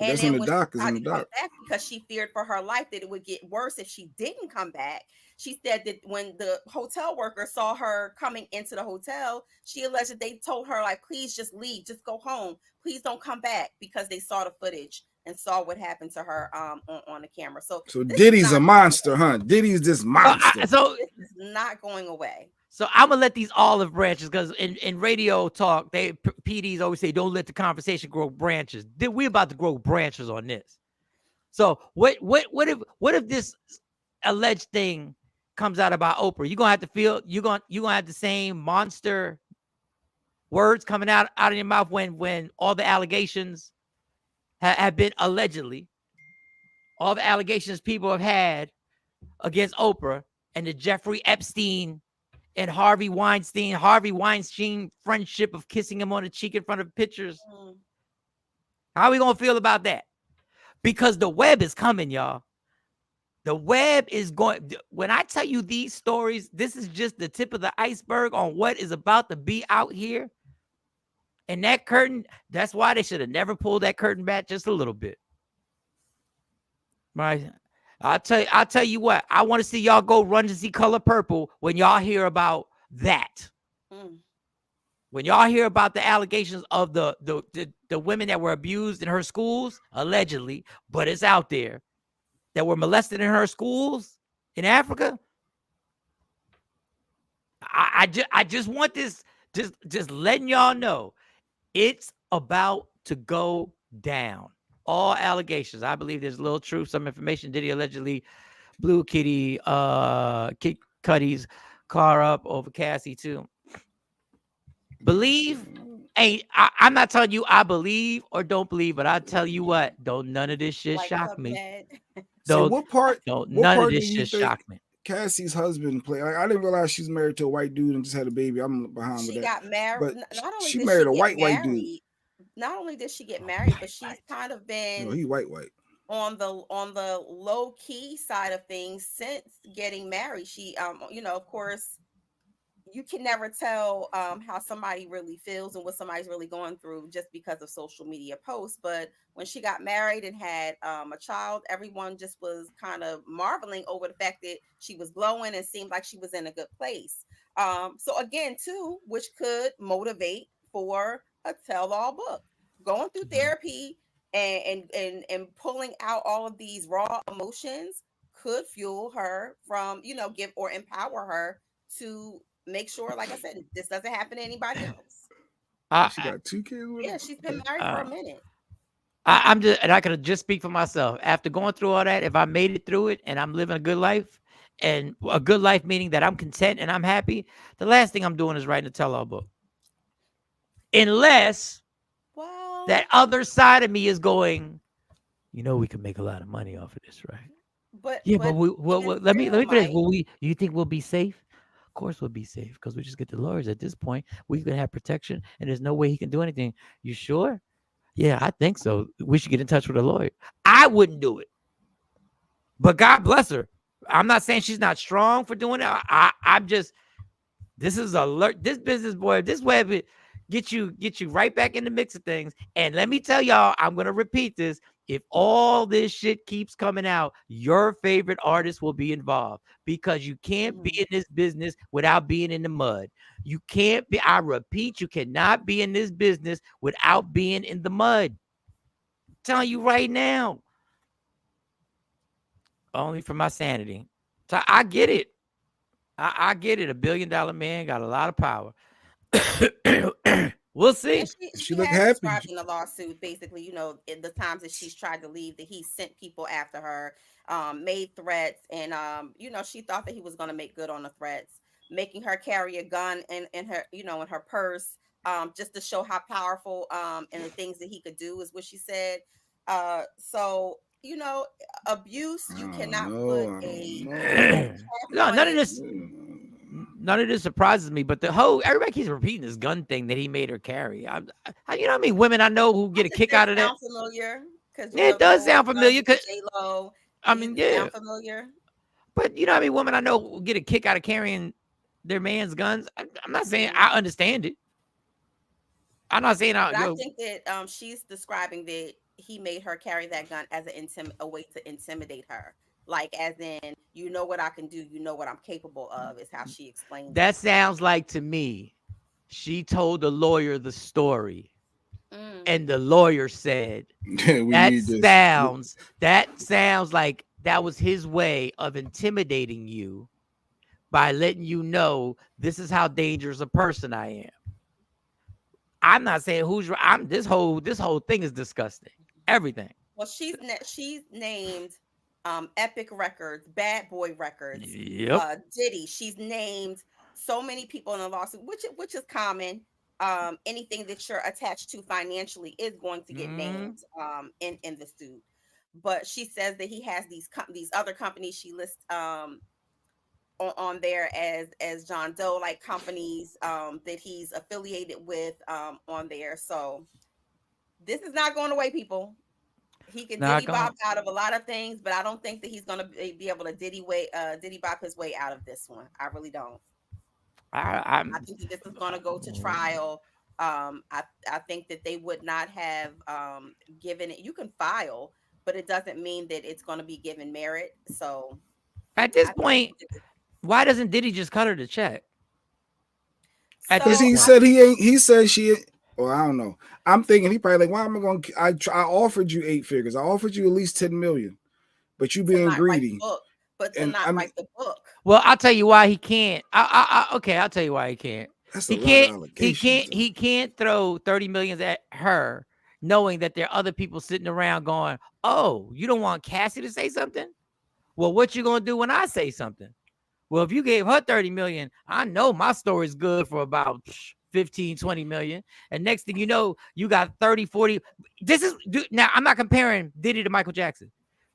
And that's then in the doc. Is in the doc. Because she feared for her life that it would get worse if she didn't come back. She said that when the hotel worker saw her coming into the hotel, she alleged that they told her, like, please just leave, just go home. Please don't come back, because they saw the footage and saw what happened to her on the camera. So Diddy's a monster, huh? Diddy's this monster. So this is not going away. So I'm gonna let these olive branches, because in radio talk, PDs always say don't let the conversation grow branches. We're about to grow branches on this. So what if this alleged thing comes out about Oprah? You're gonna have the same monster words coming out of your mouth when all the allegations have been allegedly, all the allegations people have had against Oprah and the Jeffrey Epstein and Harvey Weinstein friendship of kissing him on the cheek in front of pictures. How are we going to feel about that? Because the web is coming, y'all. The web is going. When I tell you these stories, this is just the tip of the iceberg on what is about to be out here. And that curtain, that's why they should have never pulled that curtain back just a little bit. Right? I'll tell you what, I want to see y'all go run to see Color Purple when y'all hear about that. When y'all hear about the allegations of the women that were abused in her schools, allegedly, but it's out there, that were molested in her schools in Africa. I just want this, just letting y'all know, it's about to go down. All allegations. I believe there's a little truth, some information. Diddy allegedly blew Kid Cudi's car up over Cassie too. Believe? I'm not telling you I believe or don't believe, but I tell you what, don't none of this shit shock me. So what part? None of this shit shock me. Cassie's husband played. I didn't realize she's married to a white dude and just had a baby. I'm behind with She that. got married. But Not only she did married she a get white dude. married, not only did she get married, but she's kind of been he white. On the low key side of things since getting married. She of course, you can never tell how somebody really feels and what somebody's really going through just because of social media posts. But when she got married and had a child, everyone just was kind of marveling over the fact that she was glowing and seemed like she was in a good place. So again, too, which could motivate for a tell-all book. Going through therapy and pulling out all of these raw emotions could fuel her from, give or empower her to make sure, like I said, this doesn't happen to anybody else. She got 2 kids with him? Yeah, she's been married for a minute. I'm just, and I could just speak for myself. After going through all that, if I made it through it and I'm living a good life, and a good life meaning that I'm content and I'm happy, the last thing I'm doing is writing a tell-all book. Unless that other side of me is going, we can make a lot of money off of this, right? But let me finish. You think we'll be safe? Of course we'll be safe because we just get the lawyers. At this point, we can have protection, and there's no way he can do anything. You sure? Yeah, I think so. We should get in touch with a lawyer. I wouldn't do it, but God bless her. I'm not saying she's not strong for doing it. I'm just, this is alert. This business, boy, this web get you right back in the mix of things. And let me tell y'all, I'm gonna repeat this. If all this shit keeps coming out, your favorite artist will be involved, because you can't be in this business without being in the mud. You can't be, I repeat, you cannot be in this business without being in the mud. I'm telling you right now. Only for my sanity. So I get it. I get it. $1 billion man got a lot of power. We'll see. She looked happy. Described in the lawsuit, basically, in the times that she's tried to leave, that he sent people after her, made threats, and she thought that he was going to make good on the threats, making her carry a gun in her, in her purse, just to show how powerful and the things that he could do, is what she said. So abuse, you cannot put a no, none of this. None of this surprises me, but everybody keeps repeating this gun thing that he made her carry. You know what I mean? Women I know who get a kick out of that. Familiar? Yeah, it does sound familiar. J-Lo, yeah, sound familiar. But you know what I mean? Women I know who get a kick out of carrying their man's guns. I'm not saying I understand it. I'm not saying I think that she's describing that he made her carry that gun as a way to intimidate her. Like, as in, what I can do, what I'm capable of, is how she explained that. Sounds like, to me, she told the lawyer the story. And the lawyer said, that sounds like that was his way of intimidating you by letting you know this is how dangerous a person I am. I'm not saying who's right. This whole thing is disgusting. Everything. Well, she's named Epic Records, Bad Boy Records, Diddy. She's named so many people in the lawsuit, which is common. Anything that you're attached to financially is going to get named in the suit. But she says that he has these other companies she lists on there as John Doe like companies that he's affiliated with on there. So this is not going away, people. He can Diddy Bop out of a lot of things, but I don't think that he's going to be able to Diddy Bop his way out of this one. I really don't. I think that this is going to go to trial. I think that they would not have given it. You can file, but it doesn't mean that it's going to be given merit. So at this point, why doesn't Diddy just cut her the check? Because he said he ain't. He said she. Well, I don't know. I'm thinking he probably like, why am I going? I offered you 8 figures. I offered you at least 10 million, but you being greedy. But to not write the book. Well, I'll tell you why he can't. Okay, I'll tell you why he can't. He can't throw 30 million at her, knowing that there are other people sitting around going, "Oh, you don't want Cassie to say something? Well, what you gonna do when I say something? Well, if you gave her 30 million, I know my story's good for about 15, 20 million. And next thing you know, you got 30, 40. Now I'm not comparing Diddy to Michael Jackson,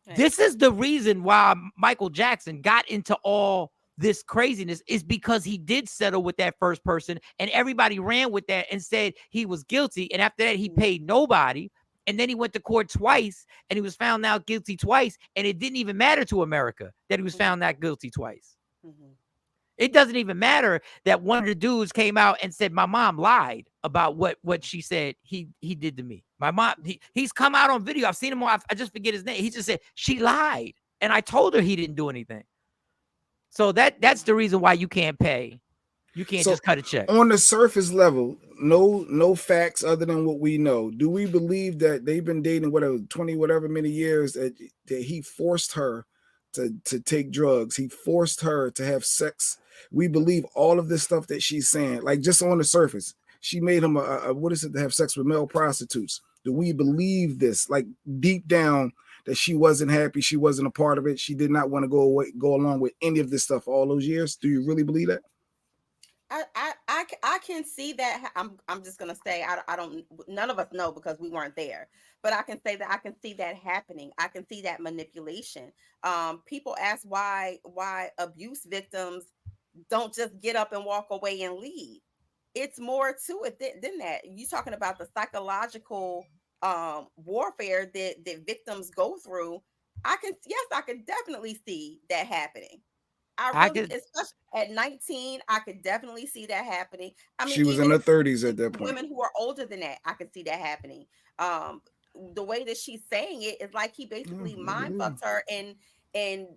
Right. This is the reason why Michael Jackson got into all this craziness, is because he did settle with that first person and everybody ran with that and said he was guilty. And after that, he paid nobody. And then he went to court twice and he was found out guilty twice. And it didn't even matter to America that he was found not guilty twice. Mm-hmm. It doesn't even matter that one of the dudes came out and said my mom lied about what she said he did to me. My mom, he's come out on video. I've seen him. I just forget his name. He just said she lied, and I told her he didn't do anything. So that's the reason why you can't pay. You can't just cut a check. On the surface level, no facts other than what we know. Do we believe that they've been dating whatever 20 whatever many years, that he forced her to take drugs? He forced her to have sex. We believe all of this stuff that she's saying, like just on the surface. She made him a what is it, to have sex with male prostitutes? Do we believe this? Like deep down, that she wasn't happy, she wasn't a part of it, she did not want to go along with any of this stuff all those years? Do you really believe that? I can see that. I'm just gonna say I don't. None of us know because we weren't there. But I can say that I can see that happening. I can see that manipulation. People ask why abuse victims don't just get up and walk away and leave. It's more to it than that. You talking about the psychological warfare that victims go through. I can definitely see that happening. Especially at 19, I could definitely see that happening. I mean, she was in her 30s at that point. Women who are older than that, I could see that happening. The way that she's saying it is like he basically mind fucked her and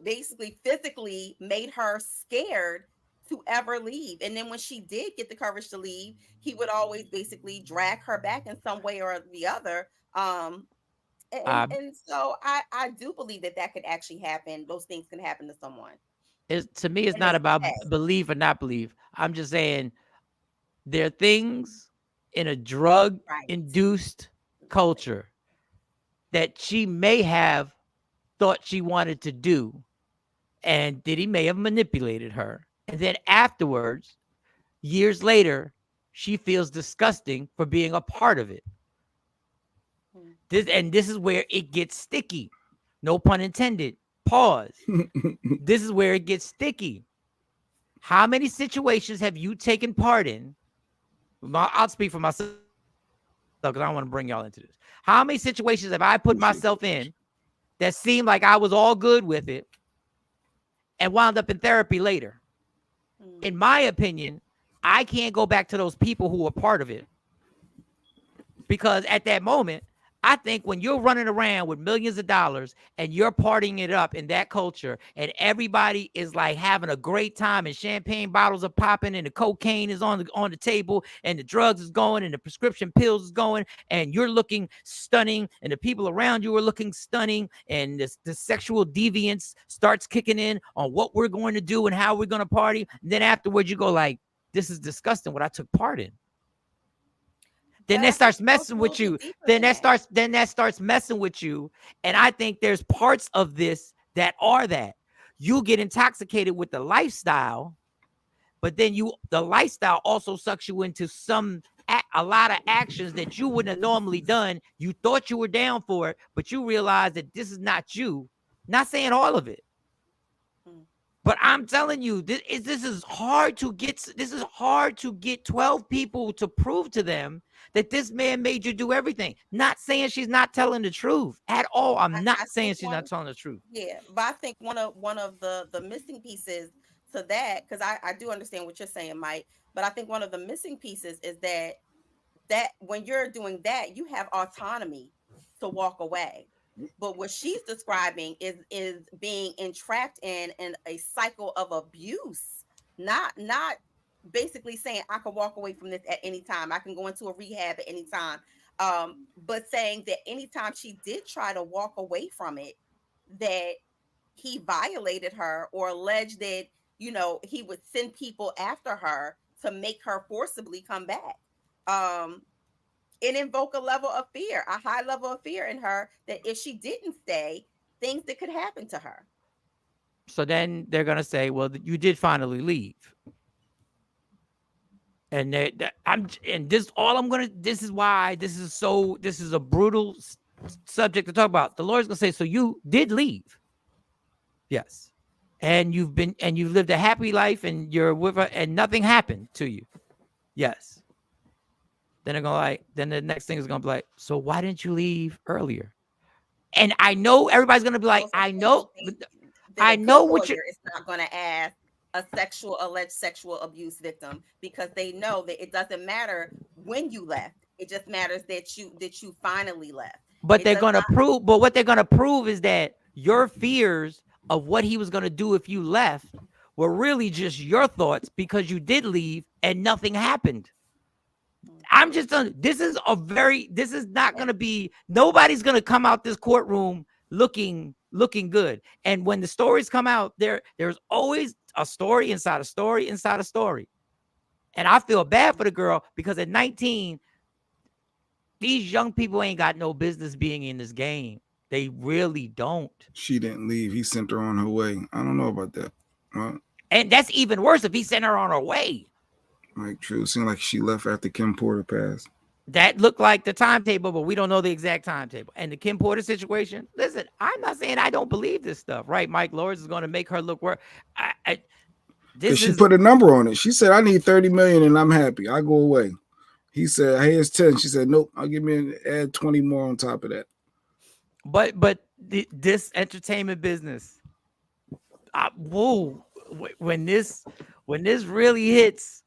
basically physically made her scared to ever leave. And then when she did get the courage to leave, he would always basically drag her back in some way or the other. And so I do believe that could actually happen. Those things can happen to someone. To me, it's not about believe or not believe. I'm just saying there are things in a drug-induced culture that she may have thought she wanted to do, and Diddy may have manipulated her. And then afterwards, years later, she feels disgusting for being a part of it. This is where it gets sticky. No pun intended. Pause. This is where it gets sticky. How many situations have you taken part in? I'll speak for myself because I don't want to bring y'all into this. How many situations have I put myself in that seemed like I was all good with it and wound up in therapy later? In my opinion, I can't go back to those people who were part of it, because at that moment, I think when you're running around with millions of dollars and you're partying it up in that culture and everybody is like having a great time and champagne bottles are popping and the cocaine is on the table and the drugs is going and the prescription pills is going and you're looking stunning and the people around you are looking stunning and the sexual deviance starts kicking in on what we're going to do and how we're going to party. And then afterwards you go like, this is disgusting what I took part in. Then that starts messing with you. Then that starts messing with you. And I think there's parts of this that are that. You get intoxicated with the lifestyle, but then the lifestyle also sucks you into a lot of actions that you wouldn't have normally done. You thought you were down for it, but you realize that this is not you. Not saying all of it. But I'm telling you, this is hard to get. This is hard to get 12 people to prove to them that this man made you do everything. Not saying she's not telling the truth at all. I'm not saying she's not telling the truth. Yeah, but I think one of the missing pieces to that, because I do understand what you're saying, Mike. But I think one of the missing pieces is that when you're doing that, you have autonomy to walk away. But what she's describing is being entrapped in a cycle of abuse, not basically saying I can walk away from this at any time. I can go into a rehab at any time. But saying that anytime she did try to walk away from it, that he violated her or alleged that, he would send people after her to make her forcibly come back. It invoke a level of fear, a high level of fear in her that if she didn't stay, things that could happen to her. So then they're going to say, well, you did finally leave. And this is why this is a brutal subject to talk about. The lawyer's gonna say, so you did leave. Yes. And you've lived a happy life and you're with her and nothing happened to you. Yes. Then they're gonna then the next thing is gonna be like, so why didn't you leave earlier? And I know everybody's gonna be like, I know what you're. It's not gonna ask a alleged sexual abuse victim because they know that it doesn't matter when you left. It just matters that you finally left. But they're gonna prove. But what they're gonna prove is that your fears of what he was gonna do if you left were really just your thoughts because you did leave and nothing happened. I'm just this is not gonna be. Nobody's gonna come out this courtroom looking good. And when the stories come out, there's always a story inside a story inside a story. And I feel bad for the girl because at 19, these young people ain't got no business being in this game. They really don't. She didn't leave. He sent her on her way. I don't know about that. And that's even worse if he sent her on her way. Like, true. It seemed like she left after Kim Porter passed. That looked like the timetable, but we don't know the exact timetable. And the Kim Porter situation, listen, I'm not saying I don't believe this stuff, right? Mike Lawrence is going to make her look worse. She put a number on it. She said, I need 30 million and I'm happy. I go away. He said, hey, it's 10. She said, nope, I'll add 20 more on top of that. But this entertainment business, when this really hits,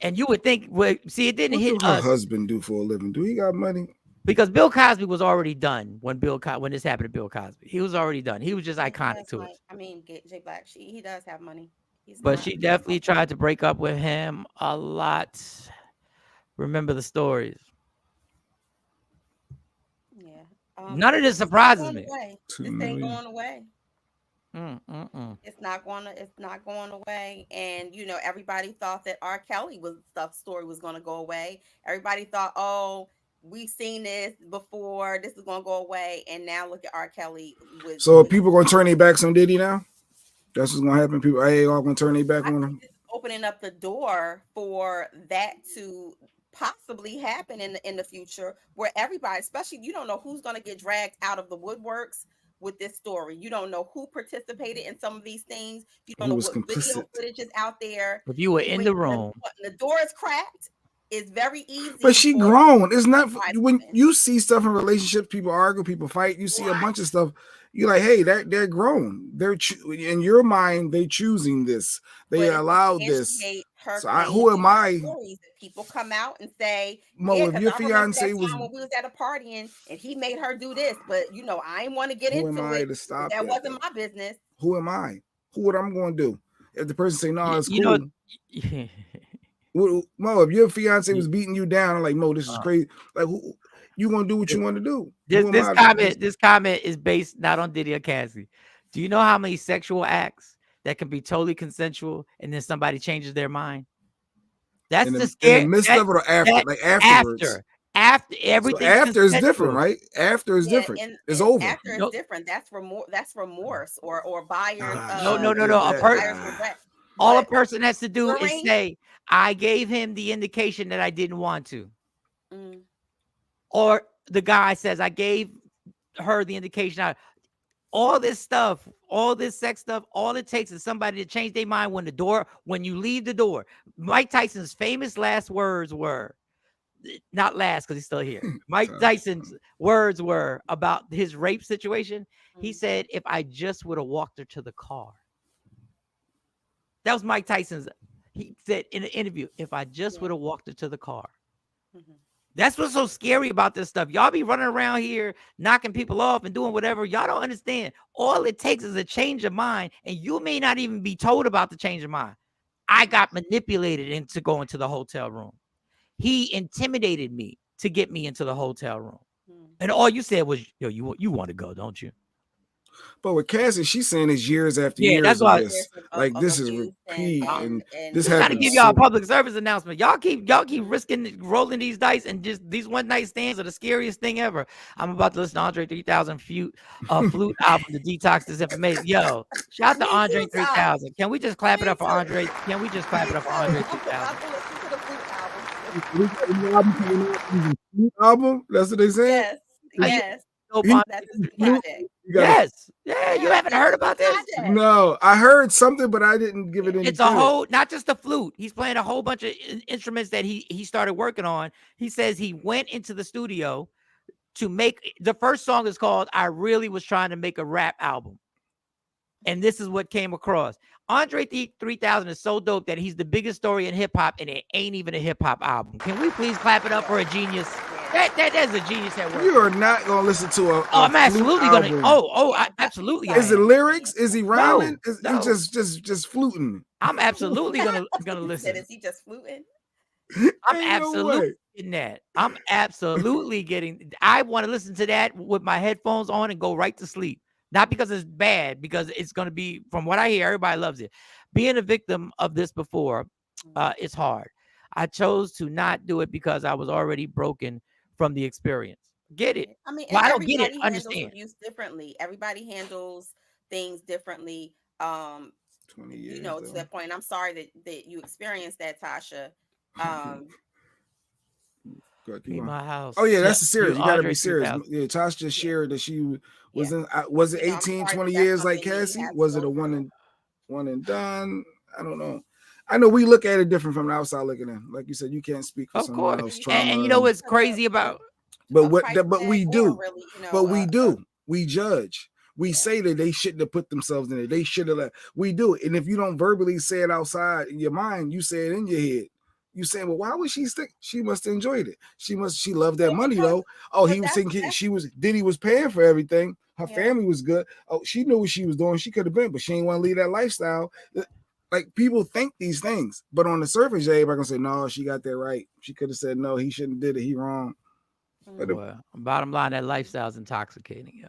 and you would think, see, it didn't hit us. What does her husband do for a living? Do he got money? Because Bill Cosby was already done when this happened to Bill Cosby. He was already done. He was just iconic to us. I mean, J Black, he does have money. But she definitely tried to break up with him a lot. Remember the stories. Yeah. None of this surprises me. This ain't going away. It's not going away. And everybody thought that R. Kelly story was going to go away. Everybody thought, oh, we've seen this before. This is going to go away. And now look at R. Kelly. So are people going to turn their backs on Diddy now? That's what's going to happen. People are going to turn their back on him. Opening up the door for that to possibly happen in the future, where everybody, especially, you don't know who's going to get dragged out of the woodworks with this story. You don't know who participated in some of these things. You don't know what video footage is out there. If you were in the room, the door is cracked. It's very easy. But she grown. It's not when you see stuff in relationships, people argue, people fight. You see a bunch of stuff. You're like, hey, they're grown. They're in your mind. They choosing this. They allowed this. So who am I? People come out and say, Mo, if your fiance was when we was at a party and he made her do this, but I didn't want to get into it. That wasn't my business. Who am I? What I'm going to do? If the person say no, it's cool. Mo, if your fiance was beating you down, I'm like, Mo, this is crazy. Like, who you gonna do what you want to do? This comment is based not on Diddy or Cassie. Do you know how many sexual acts that can be totally consensual and then somebody changes their mind? That's the scary. In the midst of it or after, like afterwards. After everything. So after is different, right? After is different. It's over. After is different. That's remorse or buyer's. No. All a person has to do is say, I gave him the indication that I didn't want to. Or the guy says, I gave her the indication. All this stuff, all this sex stuff, all it takes is somebody to change their mind when you leave the door. Mike Tyson's famous last words were, not last because he's still here. Mike Tyson's words were about his rape situation. He said, if I just would have walked her to the car. That was Mike Tyson's. He said in an interview, if I just would have walked her to the car. That's what's so scary about this stuff. Y'all be running around here, knocking people off and doing whatever. Y'all don't understand. All it takes is a change of mind, and you may not even be told about the change of mind. I got manipulated into going to the hotel room. He intimidated me to get me into the hotel room. And all you said was, yo, you want to go, don't you? But with Cassie, she's saying it's years after years. That's why this is repeat, and this has to give y'all a public service announcement. Y'all keep risking rolling these dice, and just these one night stands are the scariest thing ever. I'm about to listen to Andre 3000 flute album to detox this information. Yo, shout out to Andre 3000. Can we just clap it up for Andre? Can we just clap it up for Andre 3000? Album? That's what they said. Yes. dope He- on That's his it. new project. You gotta- Yes. Yeah, you haven't heard about this? No, I heard something, but I didn't give it any It's a credit. whole, not just the flute. He's playing a whole bunch of instruments that he started working on. He says he went into the studio to make, the first song is called I Really Was Trying to Make a Rap Album. And this is what came across. Andre 3000 is so dope that he's the biggest story in hip hop, and it ain't even a hip hop album. Can we please clap it up for a genius? That's a genius at work. You are not gonna listen to a. I'm absolutely gonna. Absolutely. Is it lyrics? Is he rhyming? No. Is he just fluting? I'm absolutely gonna listen. Is he just fluting? I'm absolutely getting that. I'm absolutely getting. I want to listen to that with my headphones on and go right to sleep. Not because it's bad, because it's going to be, from what I hear, everybody loves it. Being a victim of this before, it's hard. I chose to not do it because I was already broken from the experience. Get it? I mean, I don't get it. handles Understand? abuse differently. Everybody handles things differently. 20 years, to that point. I'm sorry that you experienced that, Tasha. Leave my house. Oh yeah, that's a serious. You gotta be serious. 3000. Yeah, Tasha just shared that she was in. Was it 18, 20 years like Cassie? Was it a one and done? I don't know. I know we look at it different from the outside looking in. Like you said, you can't speak for someone else. And you know what's crazy about? But we do. But we do. We judge. We say that they shouldn't have put themselves in it. They should have left. We do it. And if you don't verbally say it outside in your mind, you say it in your head. You saying, well, why would she stick? She must have enjoyed it. She loved that money though. Oh, he was thinking Diddy was paying for everything. Her family was good. Oh, she knew what she was doing. She could have been, but she didn't want to leave that lifestyle. Like people think these things, but on the surface, everybody gonna say, no, she got that right. She could have said, no, he shouldn't did it. He wrong. But bottom line, that lifestyle is intoxicating. Yeah.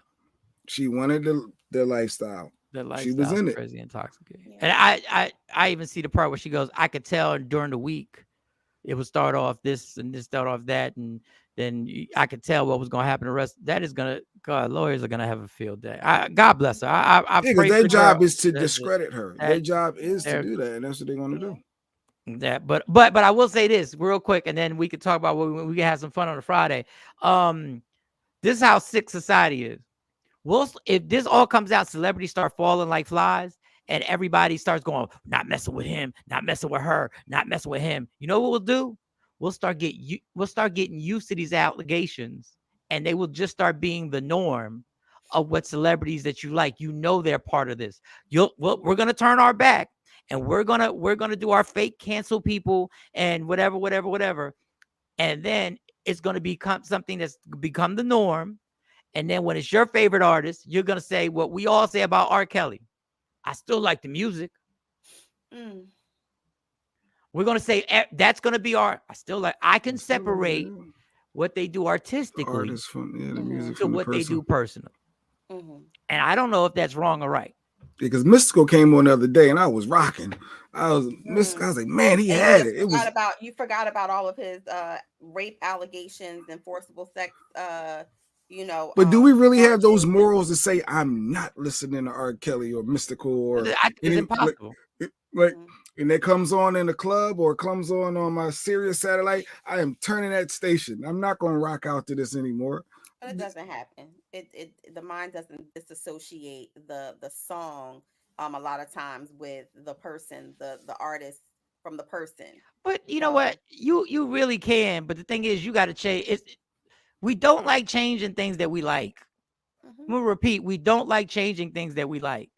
She wanted the lifestyle. The lifestyle, she was in it. Crazy intoxicating. Yeah. And I even see the part where she goes, I could tell during the week it would start off this and this, start off that, and then I could tell what was going to happen. The rest that is going to, God, lawyers are going to have a field day. God bless her. I pray their job girl. is to discredit her. Their job is to do that, and that's what they're going to do. That, but I will say this real quick, and then we could talk about what we can have some fun on a Friday. This is how sick society is. If this all comes out, celebrities start falling like flies, and everybody starts going, not messing with him, not messing with her, not messing with him. You know what we'll do? We'll start getting used to these allegations, and they will just start being the norm of what celebrities that you like. You know they're part of this. We're gonna turn our back, and we're gonna do our fake cancel people and whatever, and then it's gonna become something that's become the norm. And then when it's your favorite artist, you're gonna say what we all say about R. Kelly. I still like the music. We're going to say that's going to be I can separate what they do artistically from the music to what they do personally. And I don't know if that's wrong or right. Because Mystical came on the other day and I was rocking. I was like, man, he had it. You forgot about all of his rape allegations and forcible sex. But do we really have those morals to say I'm not listening to R. Kelly or Mystical or it's impossible? And that comes on in the club or comes on my Sirius satellite, I am turning that station. I'm not going to rock out to this anymore. But it doesn't happen. The mind doesn't disassociate the song a lot of times with the person, the artist from the person. But you know what? You really can. But the thing is, you got to change. We don't like changing things that we like. We'll repeat, we don't like changing things that we like.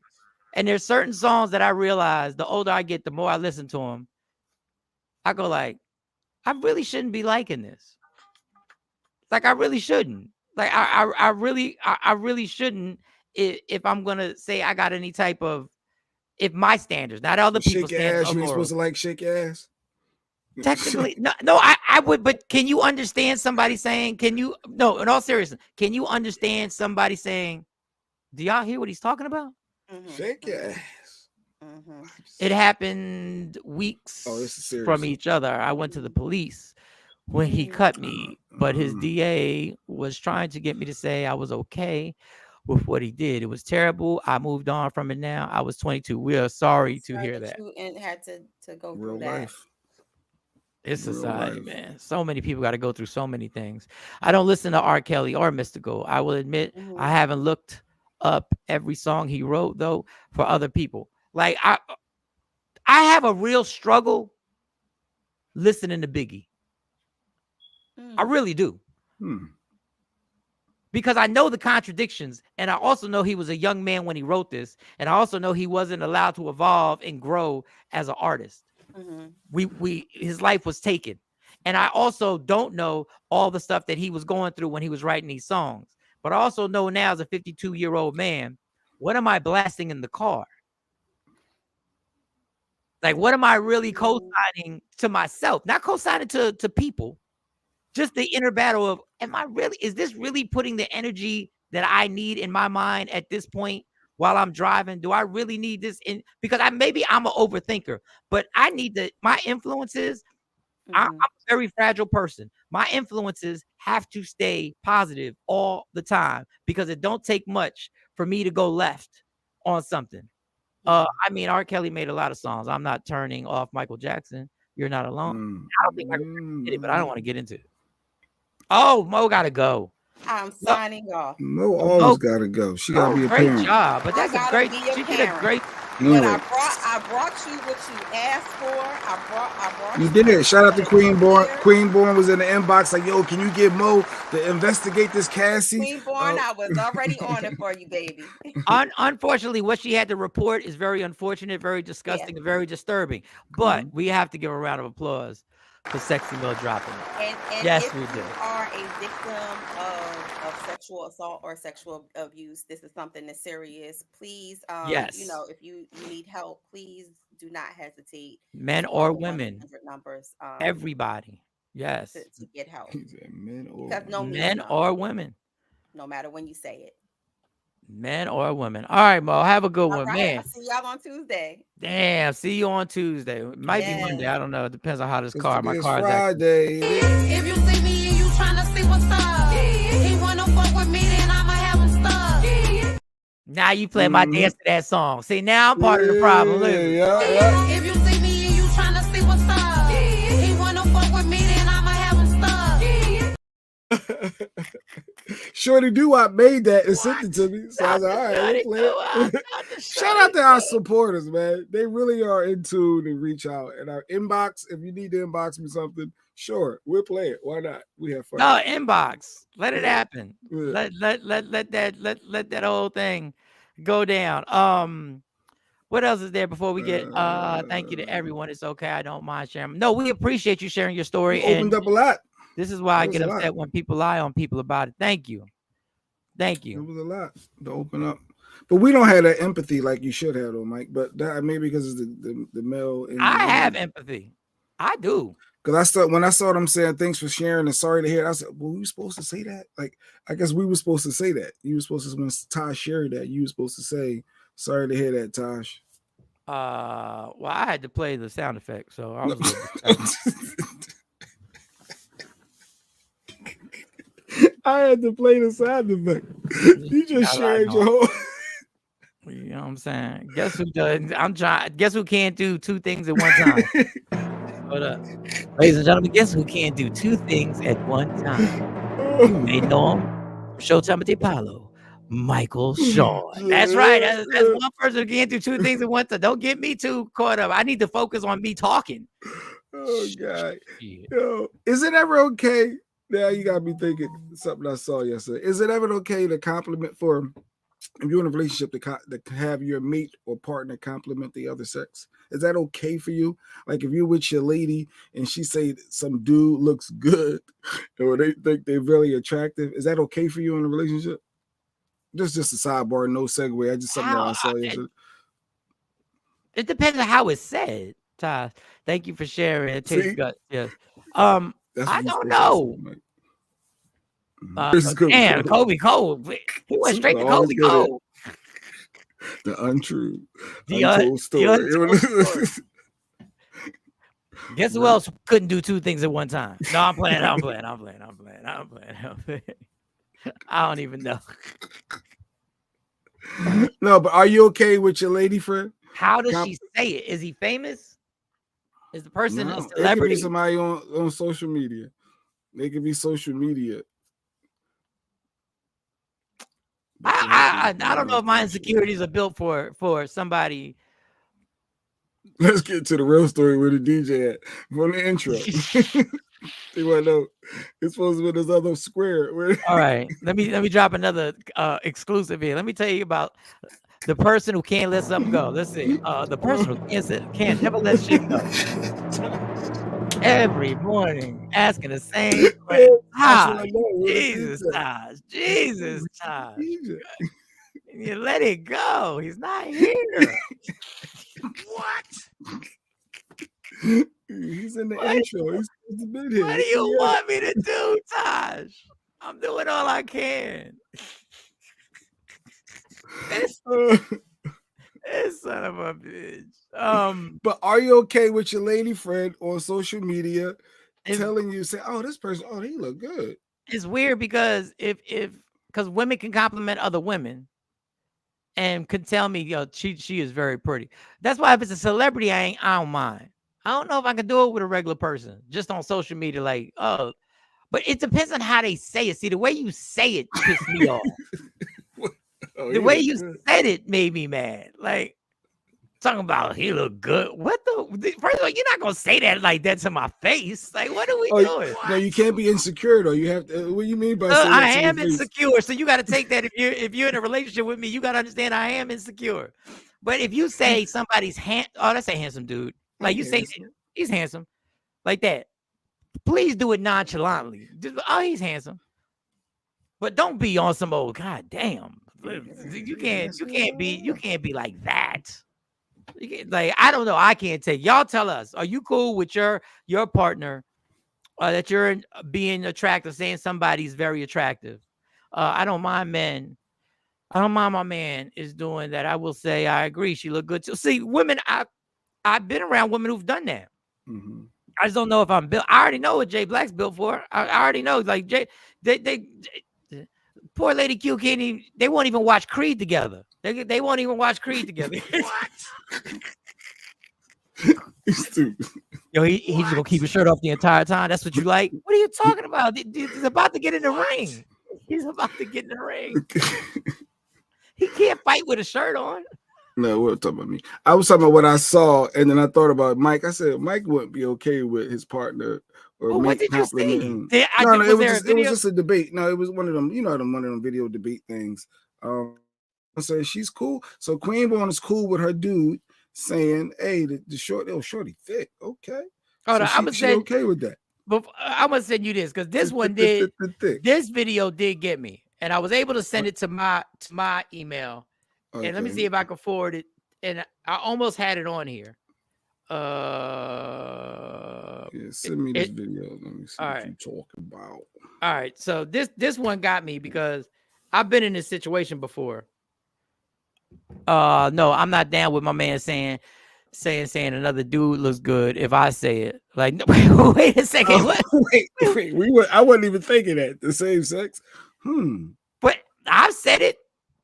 And there's certain songs that I realize the older I get, the more I listen to them. I go like, I really shouldn't be liking this. Like I really shouldn't. Like I really shouldn't if I'm gonna say I got any type of, if my standards, not other people's standards. You ain't supposed to like shake your ass. Technically, no, I would, but can you understand somebody saying, in all seriousness, can you understand somebody saying, do y'all hear what he's talking about? Shake your ass. It happened weeks from each other. I went to the police when he cut me, but his DA was trying to get me to say I was okay with what he did. It was terrible. I moved on from it now. I was 22. We are sorry to hear that. And had to go Real through that. life. It's society, man. So many people got to go through so many things. I don't listen to R. Kelly or Mystical. I will admit I haven't looked up every song he wrote though for other people. Like I have a real struggle listening to Biggie. I really do. Because I know the contradictions, and I also know he was a young man when he wrote this, and I also know he wasn't allowed to evolve and grow as an artist. His life was taken. And I also don't know all the stuff that he was going through when he was writing these songs. But I also know now as a 52-year-old man, what am I blasting in the car? Like, what am I really co-signing to myself? Not co-signing to people. Just the inner battle of, is this really putting the energy that I need in my mind at this point while I'm driving? Do I really need this in? Because maybe I'm an overthinker, but I need my influences. I'm a very fragile person. My influences have to stay positive all the time because it don't take much for me to go left on something. I mean, R. Kelly made a lot of songs. I'm not turning off Michael Jackson. You're Not Alone. I don't think I did it, but I don't want to get into it. Oh, Mo gotta go. I'm signing off. Mo always gotta go. She gotta be a great parent. job, but that's a great. She did a great. But I brought you what you asked for. I brought you did. Shout out to Queenborn. Queenborn was in the inbox like, yo, can you get Mo to investigate this Cassie? Queenborn, I was already on it for you, baby. Unfortunately, what she had to report is very unfortunate, very disgusting, and very disturbing. But we have to give a round of applause for Sexy Mo dropping it. And yes, if we do. You are a victim of sexual assault or sexual abuse, this is something that's serious. Please, yes. You know, if you need help, please do not hesitate. Men or women, numbers, everybody, yes, to get help. Men or women, no matter when you say it. Men or women. All right, Mo. Have a good one, man. I'll see y'all on Tuesday. Damn. See you on Tuesday. It might be Monday. I don't know. It depends on how this car. My car is Friday. If you see me and you trying to see what's up, he wanna fuck with me, then I'ma have him stuck. Now you play my dance to that song. See, now I'm part of the problem. If you see me and you trying to see what's up, he wanna fuck with me, then I'ma have him stuck. Shorty Doo-Wop made that and sent it to me. So I was like, all right, we'll play it. Shout out to our supporters, man. They really are in tune and reach out. And our inbox, if you need to inbox me something, sure, we'll play it. Why not? We have fun. No, inbox. Let it happen. Yeah. Let that whole thing go down. What else is there before we get thank you to everyone. It's okay. I don't mind sharing. No, we appreciate you sharing your story. You opened up a lot. This is why I get upset when people lie on people about it. Thank you. Thank you. It was a lot to open up. But we don't have that empathy like you should have, though, Mike. But that maybe because it's the male. I have empathy. I do. Because when I saw them saying thanks for sharing and sorry to hear it, I said, well, we were supposed to say that? Like, I guess we were supposed to say that. You were supposed to, when Tosh shared that, you were supposed to say, sorry to hear that, Tosh. Well, I had to play the sound effect, so I was I had to play the sound effect. You just shared your whole. You know what I'm saying? Guess who does? Guess who can't do two things at one time? Hold up, ladies and gentlemen. Guess who can't do two things at one time? You may know him from Showtime with Apollo, Michael Shawn. That's right. That's one person who can't do two things at one time. Don't get me too caught up. I need to focus on me talking. Oh God! Yo, is it ever okay? Now you got me thinking something I saw yesterday. Is it ever okay to compliment if you're in a relationship to have your mate or partner compliment the other sex? Is that okay for you? Like if you're with your lady and she say some dude looks good or they think they're really attractive, is that okay for you in a relationship? Just a sidebar, no segue. I just something that I saw yesterday. It depends on how it's said. Ty, thank you for sharing. It tastes good. Yes. I don't know. Damn, Kobe Cole. He went straight to Kobe Cole. The untold story. Guess who else couldn't do two things at one time? No, I'm playing. I don't even know. No, but are you okay with your lady friend? How does she say it? Is he famous? Is the person a It could be celebrity? somebody on social media. They could be social media. I don't know if my insecurities are built for somebody. Let's get to the real story with the DJ at from the intro. You want to know? It's supposed to be this other square. All right, let me drop another exclusive here. Let me tell you about the person who can't let something go. Let's see. The person who can't never let shit go. Every morning asking the same question. Jesus, Taj. You let it go. He's not here. What? He's in the intro. He's supposed to be here. What do you want me to do, Taj? I'm doing all I can. This son of a bitch. But are you okay with your lady friend on social media telling you, say, "Oh, this person, oh, he look good"? It's weird because because women can compliment other women and could tell me, yo, she is very pretty. That's why if it's a celebrity, I don't mind. I don't know if I can do it with a regular person, just on social media, like, oh, but it depends on how they say it. See, the way you say it pissed me off. The way you said it made me mad. Like, talking about he look good. What the? First of all, you're not gonna say that like that to my face. Like, what are we doing? No, you can't be insecure though. You have to. What do you mean by saying I am insecure? So you got to take that if you're in a relationship with me, you got to understand I am insecure. But if you say somebody's that's a handsome dude. Like you say he's handsome, like that. Please do it nonchalantly. Just, oh, he's handsome. But don't be on some old god damn. You can't be like that. Like, I don't know. I can't take. Y'all tell us. Are you cool with your partner that you're being attractive, saying somebody's very attractive? I don't mind men. I don't mind my man is doing that. I will say I agree. She look good too. See, women, I've been around women who've done that. Mm-hmm. I just don't know if I'm built. I already know what Jay Black's built for. I already know. Like Jay, they poor Lady Q can't even. They won't even watch Creed together. They won't even watch Creed together. What? He's stupid. Yo, he's just gonna keep his shirt off the entire time. That's what you like? What are you talking about? He's about to get in the ring. He's about to get in the ring. He can't fight with a shirt on. No, we're talking about me. I was talking about what I saw, and then I thought about Mike. I said Mike wouldn't be okay with his partner. Or what did you see? No, it was just a debate. No, it was one of them, one of them video debate things. I said she's cool. So Queen Bone is cool with her dude saying, "Hey, the shorty thick." Okay. Oh, so I'm gonna say okay with that. But I'm gonna send you this because this one did. This video did get me, and I was able to send it to my email. Okay. And let me see if I can forward it. And I almost had it on here. Send me this video. Let me see what you talking about. All right. So this one got me because I've been in this situation before. No, I'm not down with my man saying another dude looks good if I say it. Like, wait a second. What? Wait. I wasn't even thinking that. The same sex. But I've said it.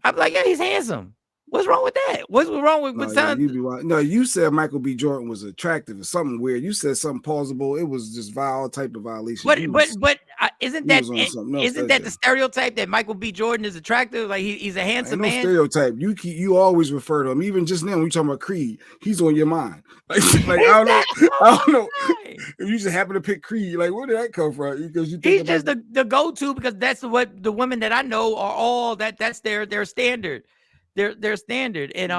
I'm like, yeah, he's handsome. What's wrong with that? What's wrong with telling? No, you said Michael B. Jordan was attractive or something weird. You said something plausible. It was just all type of violation. But isn't that the stereotype that Michael B. Jordan is attractive? Like he's a handsome man. Stereotype. You always refer to him. Even just now, when you talking about Creed, he's on your mind. Like I don't know. If you just happen to pick Creed, like where did that come from? Because he's just the go-to because that's what the women that I know are all that's their standard. Their standard. And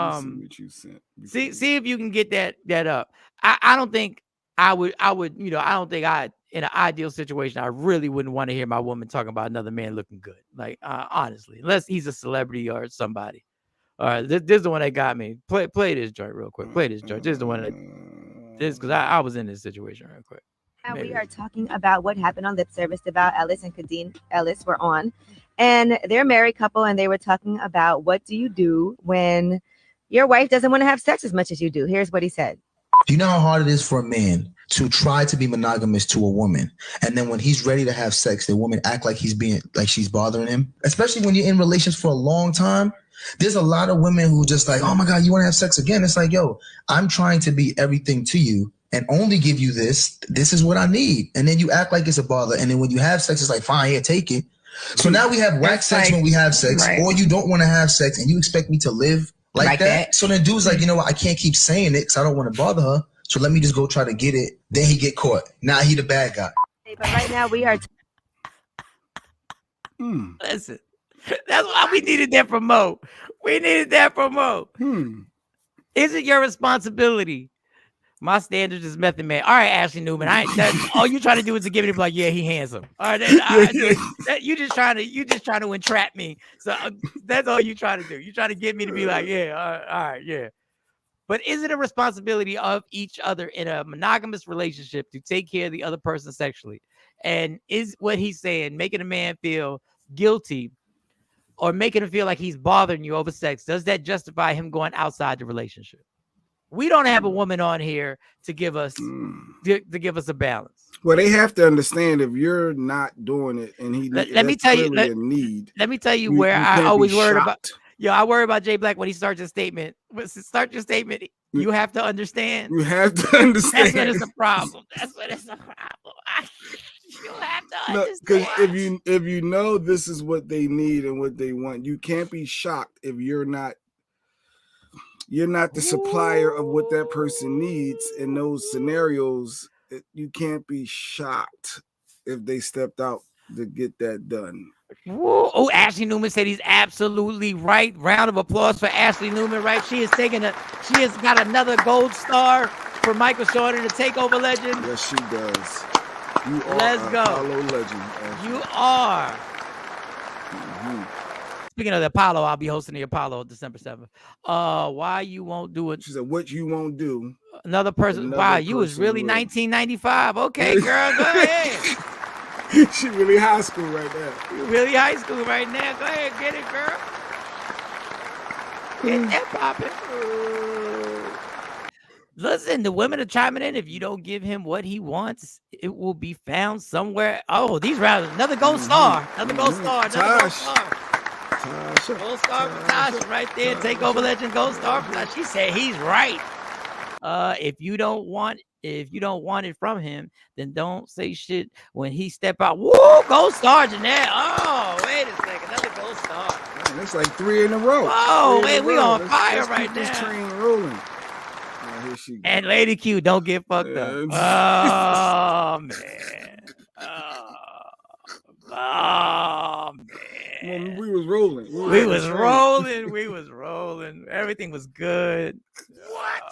see if you can get that up. I don't think I would I don't think in an ideal situation I really wouldn't want to hear my woman talking about another man looking good, like honestly, unless he's a celebrity or somebody. All right, this is the one that got me. Play this joint real quick. Play this joint. This is the one because I was in this situation real quick. And we are talking about what happened on Lip Service. About Ellis and Kadeen Ellis were on. And they're a married couple, and they were talking about what do you do when your wife doesn't want to have sex as much as you do. Here's what he said. Do you know how hard it is for a man to try to be monogamous to a woman, and then when he's ready to have sex, the woman act like she's bothering him? Especially when you're in relations for a long time. There's a lot of women who just like, oh my God, you want to have sex again? It's like, yo, I'm trying to be everything to you, and only give you this. This is what I need. And then you act like it's a bother. And then when you have sex, it's like, fine, here, take it. So now we have whack sex when we have sex, or you don't want to have sex and you expect me to live like that. So then dude's like, you know what? I can't keep saying it because I don't want to bother her. So let me just go try to get it. Then he get caught. Now he the bad guy. But right now we are. Listen, that's why we needed that from Mo. We needed that from Mo. Is it your responsibility? My standard is Method Man. All right, Ashley Newman. All you trying to do is to give it like, yeah, he handsome. All right, you just trying to entrap me. So that's all you trying to do. You trying to get me to be like, yeah, all right, yeah. But is it a responsibility of each other in a monogamous relationship to take care of the other person sexually? And is what he's saying making a man feel guilty or making him feel like he's bothering you over sex? Does that justify him going outside the relationship? We don't have a woman on here to give us to give us a balance. Well, they have to understand if you're not doing it, and let me tell you. Let me tell you where I always worry about. I worry about Jay Black when he starts his statement. Start your statement. You have to understand. You have to understand. That's when it's a problem. That's when it's a problem. You have to understand. Because if you know this is what they need and what they want, you can't be shocked if you're not the supplier of what that person needs in those scenarios. You can't be shocked if they stepped out to get that done. Oh, Ashley Newman said he's absolutely right. Round of applause for Ashley Newman, right? She has got another gold star for Michael Shawn the Takeover legend. Yes, she does. You are Let's go. Apollo legend. Ashley. You are. Speaking of the Apollo, I'll be hosting the Apollo December 7th. Why you won't do it? She said, what you won't do. Another person. Wow, you was really 1995. Okay, girl, go ahead. She really high school right now. You really high school right now. Go ahead, get it, girl. Get that popping. Listen, the women are chiming in. If you don't give him what he wants, it will be found somewhere. Oh, these rounds. Another gold star. Another gold star. Another gold star. Gold star for Tasha right there. Takeover legend gold star for Tasha. She said he's right. If you don't want it from him, then don't say shit when he step out. Whoa, gold star, Jeanette. Oh, wait a second. Another gold star. Man, that's like 3 in a row. Oh, wait, we on fire let's right keep this now. train rolling. Here she goes. And Lady Q, don't get fucked up. Oh, man. Oh, man. Well, we was rolling. We was rolling. Everything was good. What?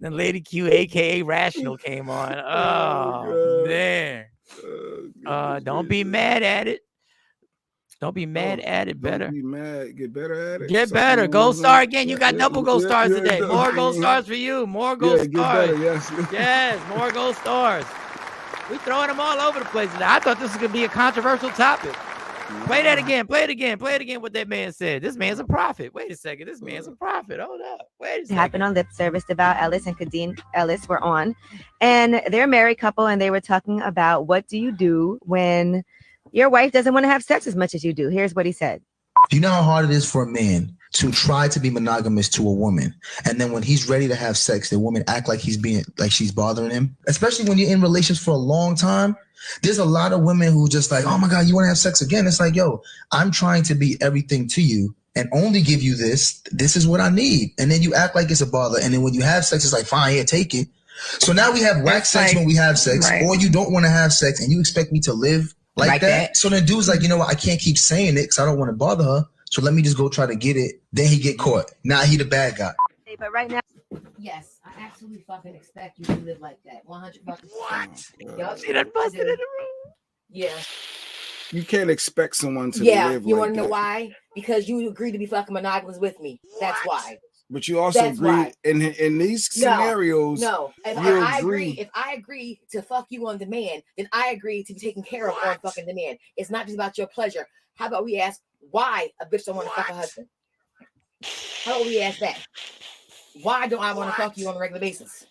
Then Lady Q, aka Rational, came on. Oh man. Don't be mad at it. Don't be mad at it. Better. Don't be mad. Get better at it. Get better. Gold star again. You got double gold stars today. More gold stars for you. More gold stars. Better, yes. Yes, more gold stars. We throwing them all over the place today. I thought this was gonna be a controversial topic. Play that again. Play it again. Play it again. What that man said. This man's a prophet. Wait a second. This man's a prophet. Hold up. Wait a second. It happened on Lip Service. About Ellis and Kadeen Ellis were on, and they're a married couple, and they were talking about what do you do when your wife doesn't want to have sex as much as you do. Here's what he said. Do you know how hard it is for a man to try to be monogamous to a woman, and then when he's ready to have sex, the woman act like she's bothering him? Especially when you're in relations for a long time. There's a lot of women who just like, oh my God, you want to have sex again? It's like, yo, I'm trying to be everything to you and only give you this. This is what I need. And then you act like it's a bother. And then when you have sex, it's like, fine, here, take it. So now we have whack sex when we have sex, or you don't want to have sex and you expect me to live like that. So then dude's like, you know what? I can't keep saying it because I don't want to bother her. So let me just go try to get it. Then he get caught. Now he the bad guy. But right now. Yes, I absolutely fucking expect you to live like that. 100 fucking. What? See that busted in the room? Yeah. You can't expect someone to live like that. You want to know why? Because you agreed to be fucking monogamous with me. That's why. But you also agree in these scenarios. No. If I agree to fuck you on demand, then I agree to be taken care of on fucking demand. It's not just about your pleasure. How about we ask why a bitch don't want to fuck a husband? How about we ask that? Why don't I want to fuck you on a regular basis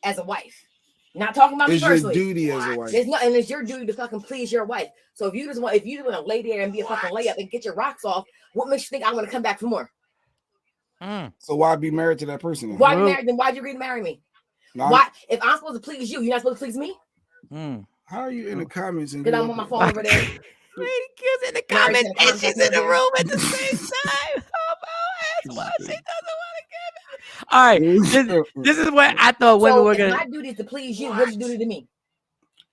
as a wife? Not talking about me personally. It's your duty as a wife. And it's your duty to fucking please your wife. So if you just want to lay there and be a fucking layup and get your rocks off, what makes you think I'm going to come back for more? So why be married to that person? Why be married? Then why'd you agree to marry me? Why? If I'm supposed to please you, you're not supposed to please me? How are you in the comments? Because I'm on my phone over there. Lady Q's in the comments and she's in the room at the same time. What? She doesn't want to give it. All right, this is what I thought women were gonna. My duty is to please you. What's your duty to me?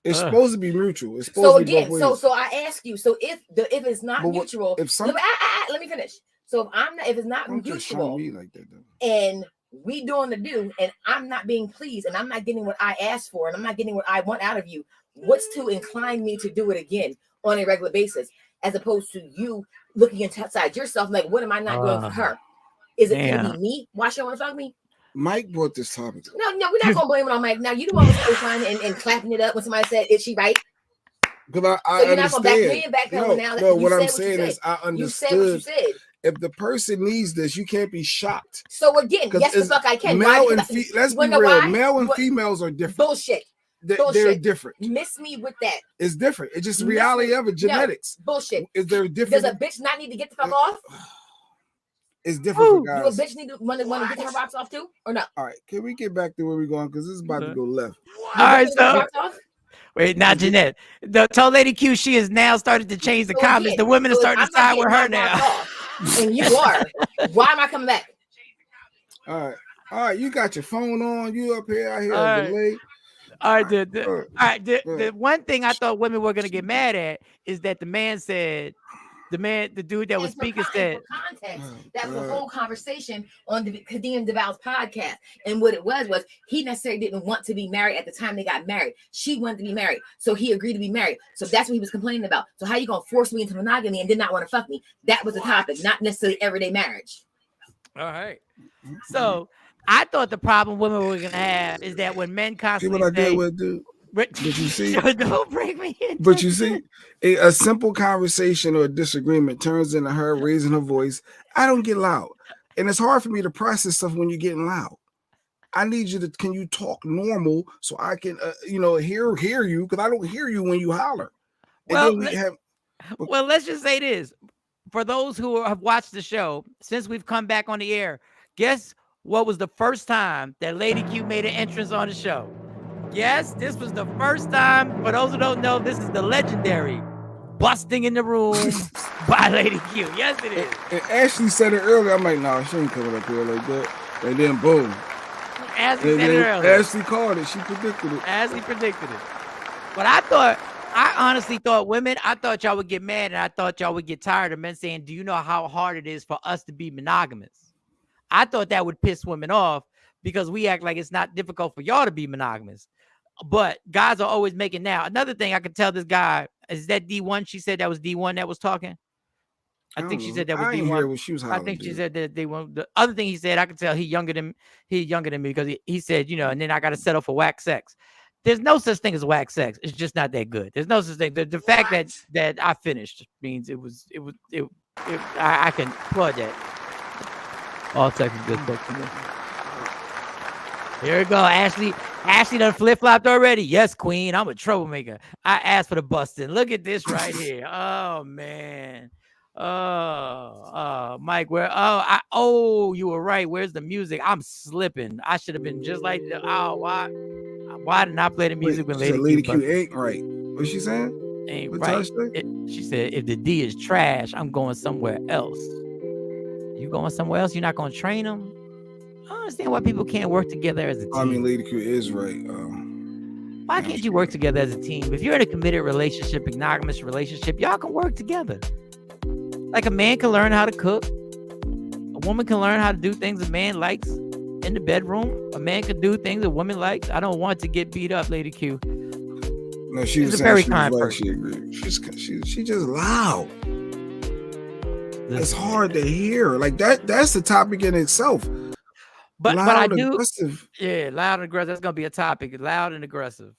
It's supposed to be mutual. It's supposed so to be again, both ways. so I ask you. So if it's not mutual, let me finish. So if it's not mutual, like that, and we doing the do, and I'm not being pleased, and I'm not getting what I asked for, and I'm not getting what I want out of you, what's to incline me to do it again on a regular basis, as opposed to you looking inside yourself like, what am I not doing for her? Is it going to be me? Why she want to fuck me? Mike brought this topic. No, we're not going to blame it on Mike. Now, you the one was co-signing and clapping it up when somebody said, is she right? Because I so you're understand. Not going to back no, what I'm saying is I understood. You said what you said. If the person needs this, you can't be shocked. So again, yes, the fuck I can. Let's be real. Male and females are different. Bullshit. They're different. Miss me with that. It's different. It's just reality of it. Genetics. No, bullshit. Is there different? Does a bitch not need to get the fuck off? It's different for guys. Do a bitch need to want to get her rocks off too, or not? All right, can we get back to where we're going? Because this is about to go left. All right, so wait, now Jeanette, the told Lady Q, she has now started to change the comments. The women are starting to side with her now. And you are. Why am I coming back? All right, you got your phone on. You up here? I hear a delay. All right, the one thing I thought women were gonna get mad at is that the man said. The dude that was speaking said, context, that was a whole conversation on the Kadeem DeVal's podcast. And what it was he necessarily didn't want to be married at the time they got married. She wanted to be married. So he agreed to be married. So that's what he was complaining about. So how you going to force me into monogamy and did not want to fuck me? That was the topic, not necessarily everyday marriage. All right. So I thought the problem women were going to have is that when men constantly see what I did with dude? But you see, don't bring me in. But you see, a simple conversation or a disagreement turns into her raising her voice. I don't get loud, and it's hard for me to process stuff when you're getting loud. I need you to. Can you talk normal so I can, hear you? Because I don't hear you when you holler. Well, let's just say this: for those who have watched the show since we've come back on the air, guess what was the first time that Lady Q made an entrance on the show? Yes, this was the first time. For those who don't know, this is the legendary busting in the room by Lady Q. Yes, it is. And Ashley said it earlier. I'm like, no, she ain't coming up here like that. And then boom. Ashley said it earlier. Ashley called it. She predicted it. Ashley predicted it. But I honestly thought women, I thought y'all would get mad, and I thought y'all would get tired of men saying, do you know how hard it is for us to be monogamous? I thought that would piss women off because we act like it's not difficult for y'all to be monogamous. But guys are always making now. Another thing I could tell this guy, is that D1? She said that was D1 that was talking. I think she said that was D1. I think she said that D1. The other thing he said, I could tell he younger than me because he said, and then I got to settle for whack sex. There's no such thing as whack sex. It's just not that good. There's no such thing. The fact that I finished means I can applaud that. All sex is good sex to me. Here we go, Ashley. Ashley done flip-flopped already. Yes, queen. I'm a troublemaker. I asked for the busting. Look at this right here. Oh, man. Mike, where? You were right. Where's the music? I'm slipping. I should have been just like, why did not play the music when Lady Q ain't right? What's she saying? Ain't right. She said, if the D is trash, I'm going somewhere else. You going somewhere else? You're not going to train them? I don't understand why people can't work together as a team. I mean, Lady Q is right. Why can't you work together as a team? If you're in a committed relationship, monogamous relationship, y'all can work together. Like a man can learn how to cook. A woman can learn how to do things a man likes in the bedroom. A man can do things a woman likes. I don't want to get beat up, Lady Q. No, she was very kind person. She agreed. She's just loud. It's hard to hear. Like that's the topic in itself. But I do, aggressive. Yeah, loud and aggressive. That's gonna be a topic. Loud and aggressive.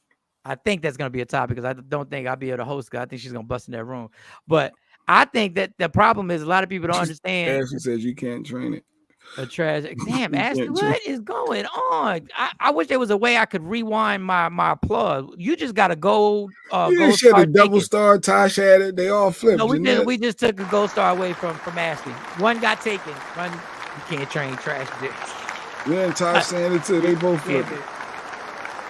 I think that's gonna be a topic because I don't think I'll be able to host. I think she's gonna bust in that room. But I think that the problem is a lot of people don't understand. Ashley says you can't train it. A tragic. Damn, Ashley, what is going on? I wish there was a way I could rewind my applause. You just got a gold. You should have double star. Tosh had it. They all flipped. No, we just took a gold star away from Ashley. One got taken. One, you can't train trash dicks. Yeah, and Tosh saying it too. They both flipped.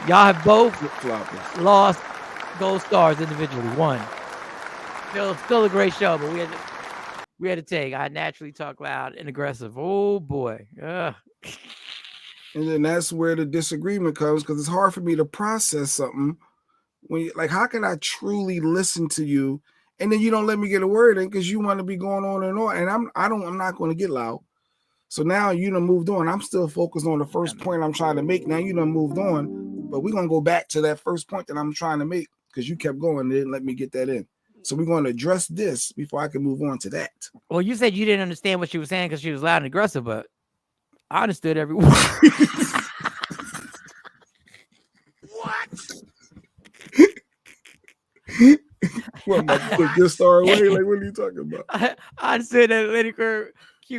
Y'all have both Flip-floppers. lost gold stars individually. One. Still a great show, but we had to take. I naturally talk loud and aggressive. Oh boy. Ugh. And then that's where the disagreement comes, because it's hard for me to process something when you, like, how can I truly listen to you and then you don't let me get a word in because you want to be going on and on, and I'm not going to get loud. So now you done moved on. I'm still focused on the first point I'm trying to make. Now you done moved on, but we're gonna go back to that first point that I'm trying to make because you kept going and didn't let me get that in. So we're going to address this before I can move on to that. Well, you said you didn't understand what she was saying because she was loud and aggressive, but I understood every word. What, am I put this star away? Like, what are you talking about? I understood that Lady Q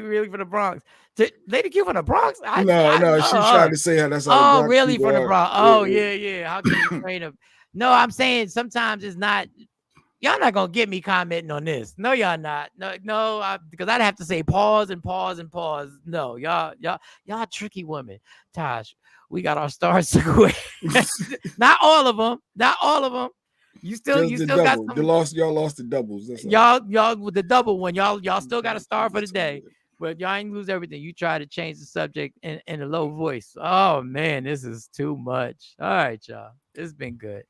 really from the Bronx. Lady Q from the Bronx? No, she tried to say how that's how the Bronx really people from the are. Bronx? Oh, yeah. How can you train them? No, I'm saying sometimes it's not. Y'all not gonna get me commenting on this. No, y'all not. No, because I'd have to say pause and pause and pause. No, y'all tricky women. Tosh, we got our stars took away. Not all of them. Not all of them. You still got some. Y'all lost the doubles. That's y'all with the double one. Y'all still got a star for the day. But y'all ain't lose everything. You try to change the subject in a low voice. Oh man, this is too much. All right, y'all. This has been good.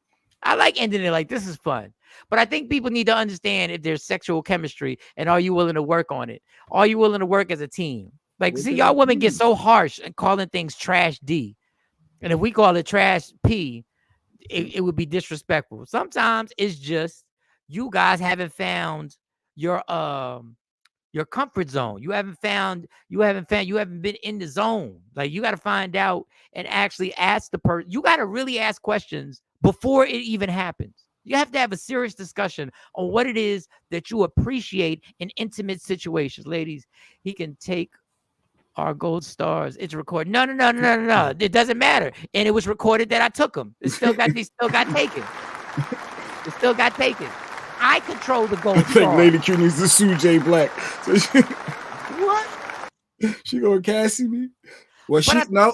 I like ending it like this is fun. But I think people need to understand if there's sexual chemistry and are you willing to work on it? Are you willing to work as a team? Like, see, y'all women get so harsh and calling things trash D. And if we call it trash P, it would be disrespectful. Sometimes it's just you guys haven't found your comfort zone. You haven't been in the zone. Like, you got to find out and actually ask the person. You got to really ask questions before it even happens. You have to have a serious discussion on what it is that you appreciate in intimate situations. Ladies, he can take our gold stars. It's recorded. No. It doesn't matter. And it was recorded that I took them. They still got taken. It still got taken. I control the gold star. Like Lady Q needs to sue Jay Black. So What? She gonna Cassie me? Well,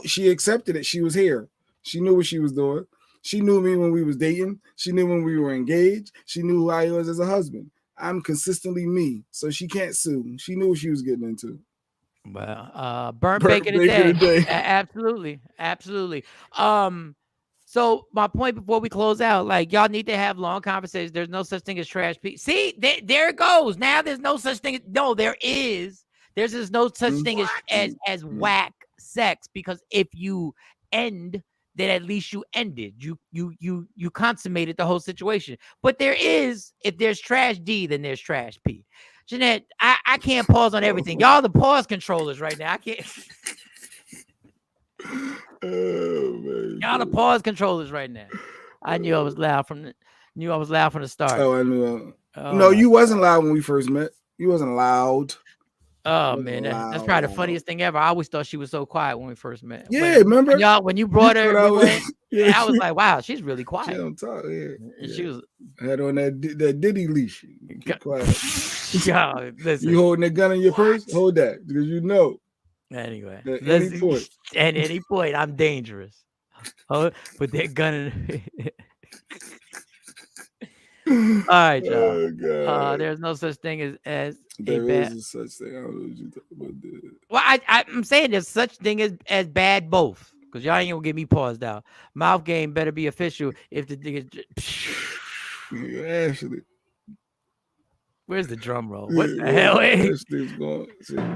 she accepted it. She was here. She knew what she was doing. She knew me when we was dating. She knew when we were engaged. She knew who I was as a husband. I'm consistently me, so she can't sue. She knew what she was getting into. Well, burnt bacon a day. Absolutely. So my point before we close out, like, y'all need to have long conversations. There's no such thing as trash. See, there it goes. Now there's no such thing. No, there is. There's just no such thing as whack sex, because if you end, then at least you ended. You consummated the whole situation. But there is, if there's trash D, then there's trash P. Jeanette, I can't pause on everything. Y'all the pause controllers right now. I can't. Y'all the pause controllers right now. I knew I was loud from the start. Oh, I knew. No, you wasn't loud when we first met. You wasn't loud. Oh man, that's probably the funniest thing ever. I always thought she was so quiet when we first met. Yeah, remember? When you brought her, I was like, wow, she's really quiet. She don't talk. Yeah. She was had on that Diddy leash. Keep quiet. Yo, listen. You holding that gun in your purse? Hold that, because you know. Anyway, at any point, I'm dangerous. Put that gun in. All right, y'all. Oh, there's no such thing as there is a such thing. I don't know what you talking about. That. Well, I'm saying there's such thing as bad both, because y'all ain't gonna get me paused out. Mouth game better be official. If the thing is, Ashley. Where's the drum roll? What the hell?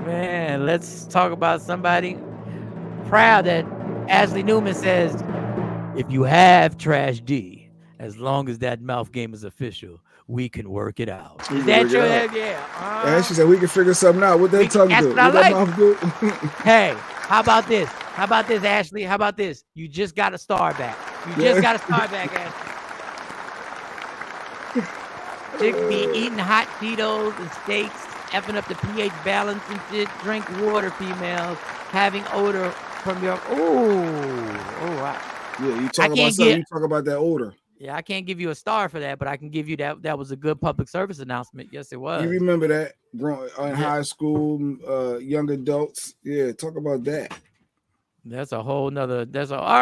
Man, let's talk about somebody proud that Ashley Newman says, if you have trash D, as long as that mouth game is official, we can work it out. Is that true? Yeah. And she said we can figure something out. What that tongue do? What that mouth do? Hey, how about this? How about this, Ashley? How about this? You just got a star back. Ashley. Chicks be eating hot Cheetos and steaks, effing up the pH balance and shit. Drink water, females. Having odor from your... wow. Yeah, you talk about something, you talk about that odor. Yeah, I can't give you a star for that, but I can give you that was a good public service announcement. Yes, it was. You remember that in high school, young adults? Yeah, talk about that. All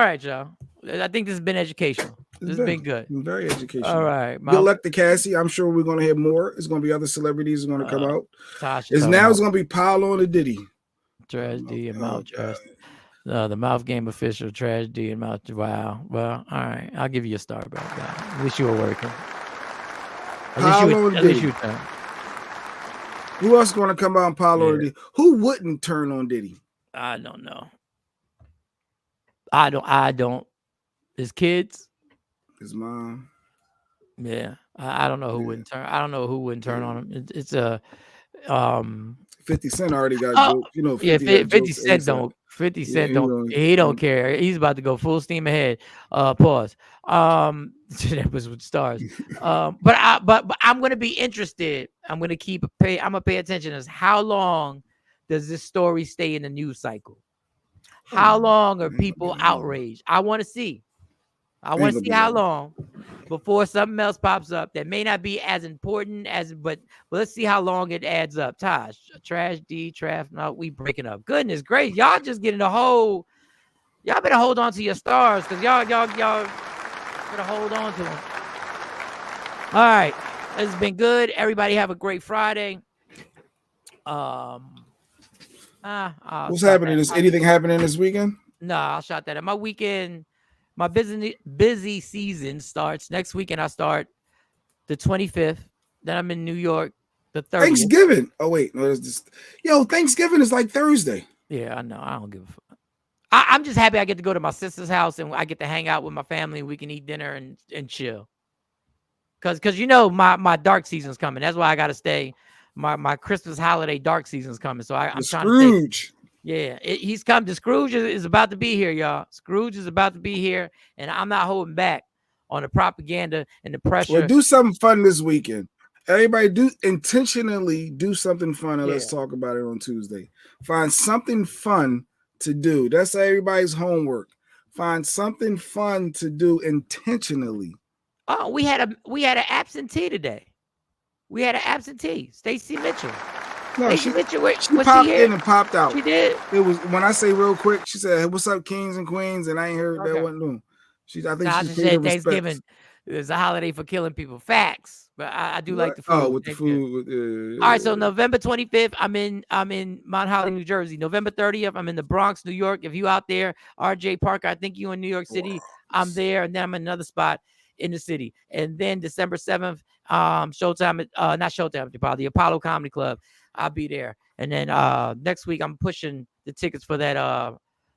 right, y'all. I think this has been educational. This has been good. Very educational. All right. Good luck to Cassie. I'm sure we're going to hear more. It's going to be other celebrities going to come out. Tasha It's going to be Paolo and the Diddy. Trash D and Mouth Trash. The Mouth Game official, Trash D and Mouth. Wow. Well, all right. I'll give you a star, bro. At least you were working. At least you turned. Who else is going to come out and Paolo and Diddy? Who wouldn't turn on Diddy? I don't know. I don't. His kids. His mom. Yeah. I don't know who wouldn't turn. I don't know who wouldn't turn on him. It's a 50 Cent already got jokes. You know, 50 Cent don't. 50 Cent don't. He don't care. He's about to go full steam ahead. Pause. That was with stars. But I'm gonna be interested. I'm gonna pay attention as how long does this story stay in the news cycle? How long are people outraged? I want to see. I want to see how long before something else pops up that may not be as important but let's see how long it adds up. Tosh, Trash D, no, we breaking up. Goodness gracious, y'all just getting y'all better hold on to your stars because y'all better hold on to them. All right, this has been good. Everybody have a great Friday. What's happening? Is anything happening this weekend? No, I'll shout that out. My weekend. My busy season starts next weekend. I start the 25th. Then I'm in New York the 30th. Thanksgiving. Oh wait, no, it's just Thanksgiving is like Thursday. Yeah, I know. I don't give a fuck. I'm just happy I get to go to my sister's house and I get to hang out with my family. We can eat dinner and chill. Cause my dark season's coming. That's why I gotta stay. My Christmas holiday dark season's coming. So I'm trying to stay. Yeah, he's come. The Scrooge is about to be here, y'all. Scrooge is about to be here, and I'm not holding back on the propaganda and the pressure. Well, do something fun this weekend. Everybody intentionally do something fun, and let's talk about it on Tuesday. Find something fun to do. That's everybody's homework. Find something fun to do intentionally. Oh, we had an absentee today. We had an absentee, Stacey Mitchell. No, she popped in and popped out. She did. It was when I say real quick. She said, "Hey, what's up, kings and queens?" And I ain't heard that wasn't new. I think she said Thanksgiving is a holiday for killing people. Facts, but I do like the food. Oh, with the food. All right, so November 25th, I'm in Mount Holly, New Jersey. November 30th, I'm in the Bronx, New York. If you out there, RJ Parker, I think you in New York City. I'm there, and then I'm in another spot in the city. And then December 7th, Showtime, not Showtime, the Apollo Comedy Club. I'll be there. And then next week I'm pushing the tickets for that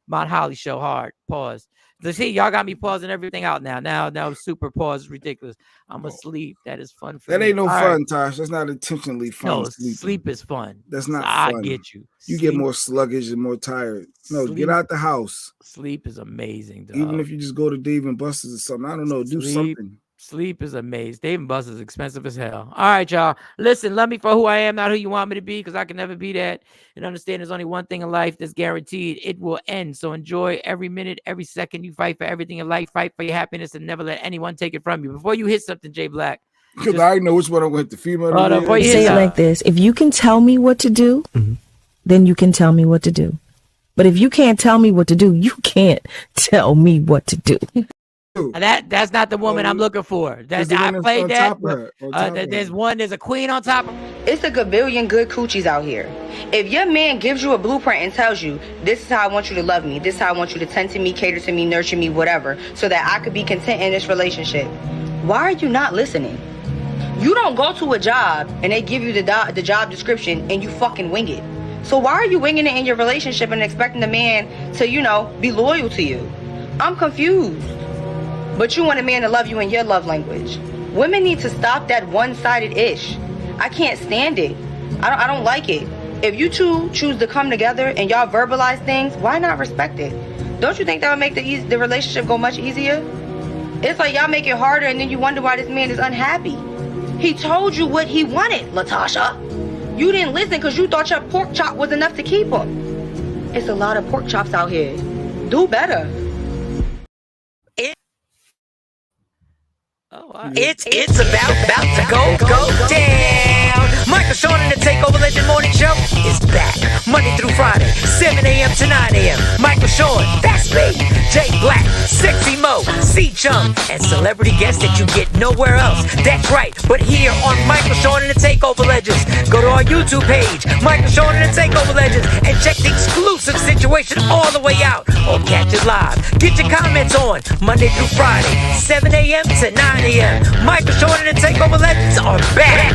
Mount Holly show hard. Pause. See, y'all got me pausing everything out now. Now super pause is ridiculous. I'm asleep. That is fun for me. That ain't no fun, Tosh. That's not intentionally fun. No, sleep is fun. That's not fun. I get you. You get more sluggish and more tired. No, get out the house. Sleep is amazing, dog. Even if you just go to Dave and Buster's or something. I don't know. Do something. Sleep is amazing. Dave & Buster's expensive as hell. All right, y'all. Listen, love me for who I am, not who you want me to be, because I can never be that. And understand there's only one thing in life that's guaranteed. It will end. So enjoy every minute, every second. You fight for everything in life. Fight for your happiness and never let anyone take it from you. Before you hit something, Jay Black. Because I know which one I went to female. Say it like this. If you can tell me what to do, then you can tell me what to do. But if you can't tell me what to do, you can't tell me what to do. That's not the woman I'm looking for. I played that. There's a queen on top of her. It's a gabillion good coochies out here. If your man gives you a blueprint and tells you, this is how I want you to love me, this is how I want you to tend to me, cater to me, nurture me, whatever, so that I could be content in this relationship, why are you not listening? You don't go to a job and they give you the job description and you fucking wing it. So why are you winging it in your relationship and expecting the man to, be loyal to you? I'm confused. But you want a man to love you in your love language. Women need to stop that one-sided ish. I can't stand it. I don't like it. If you two choose to come together and y'all verbalize things, why not respect it? Don't you think that would make the relationship go much easier? It's like y'all make it harder and then you wonder why this man is unhappy. He told you what he wanted, Latasha. You didn't listen because you thought your pork chop was enough to keep him. It's a lot of pork chops out here. Do better. It's about to go down. Michael Shawn and the Takeover Legend Morning Show is back. Monday through Friday, 7 a.m. to 9 a.m. Michael Shawn, that's me. Jay Black, Sexy Mo, C-Chum, and celebrity guests that you get nowhere else. That's right, but here on Michael Shawn and the Takeover Legends. Go to our YouTube page, Michael Shawn and the Takeover Legends, and check the exclusive situation all the way out. Or catch it live. Get your comments on Monday through Friday, 7 a.m. to 9 a.m. Michael Shawn and the Takeover Legends are back.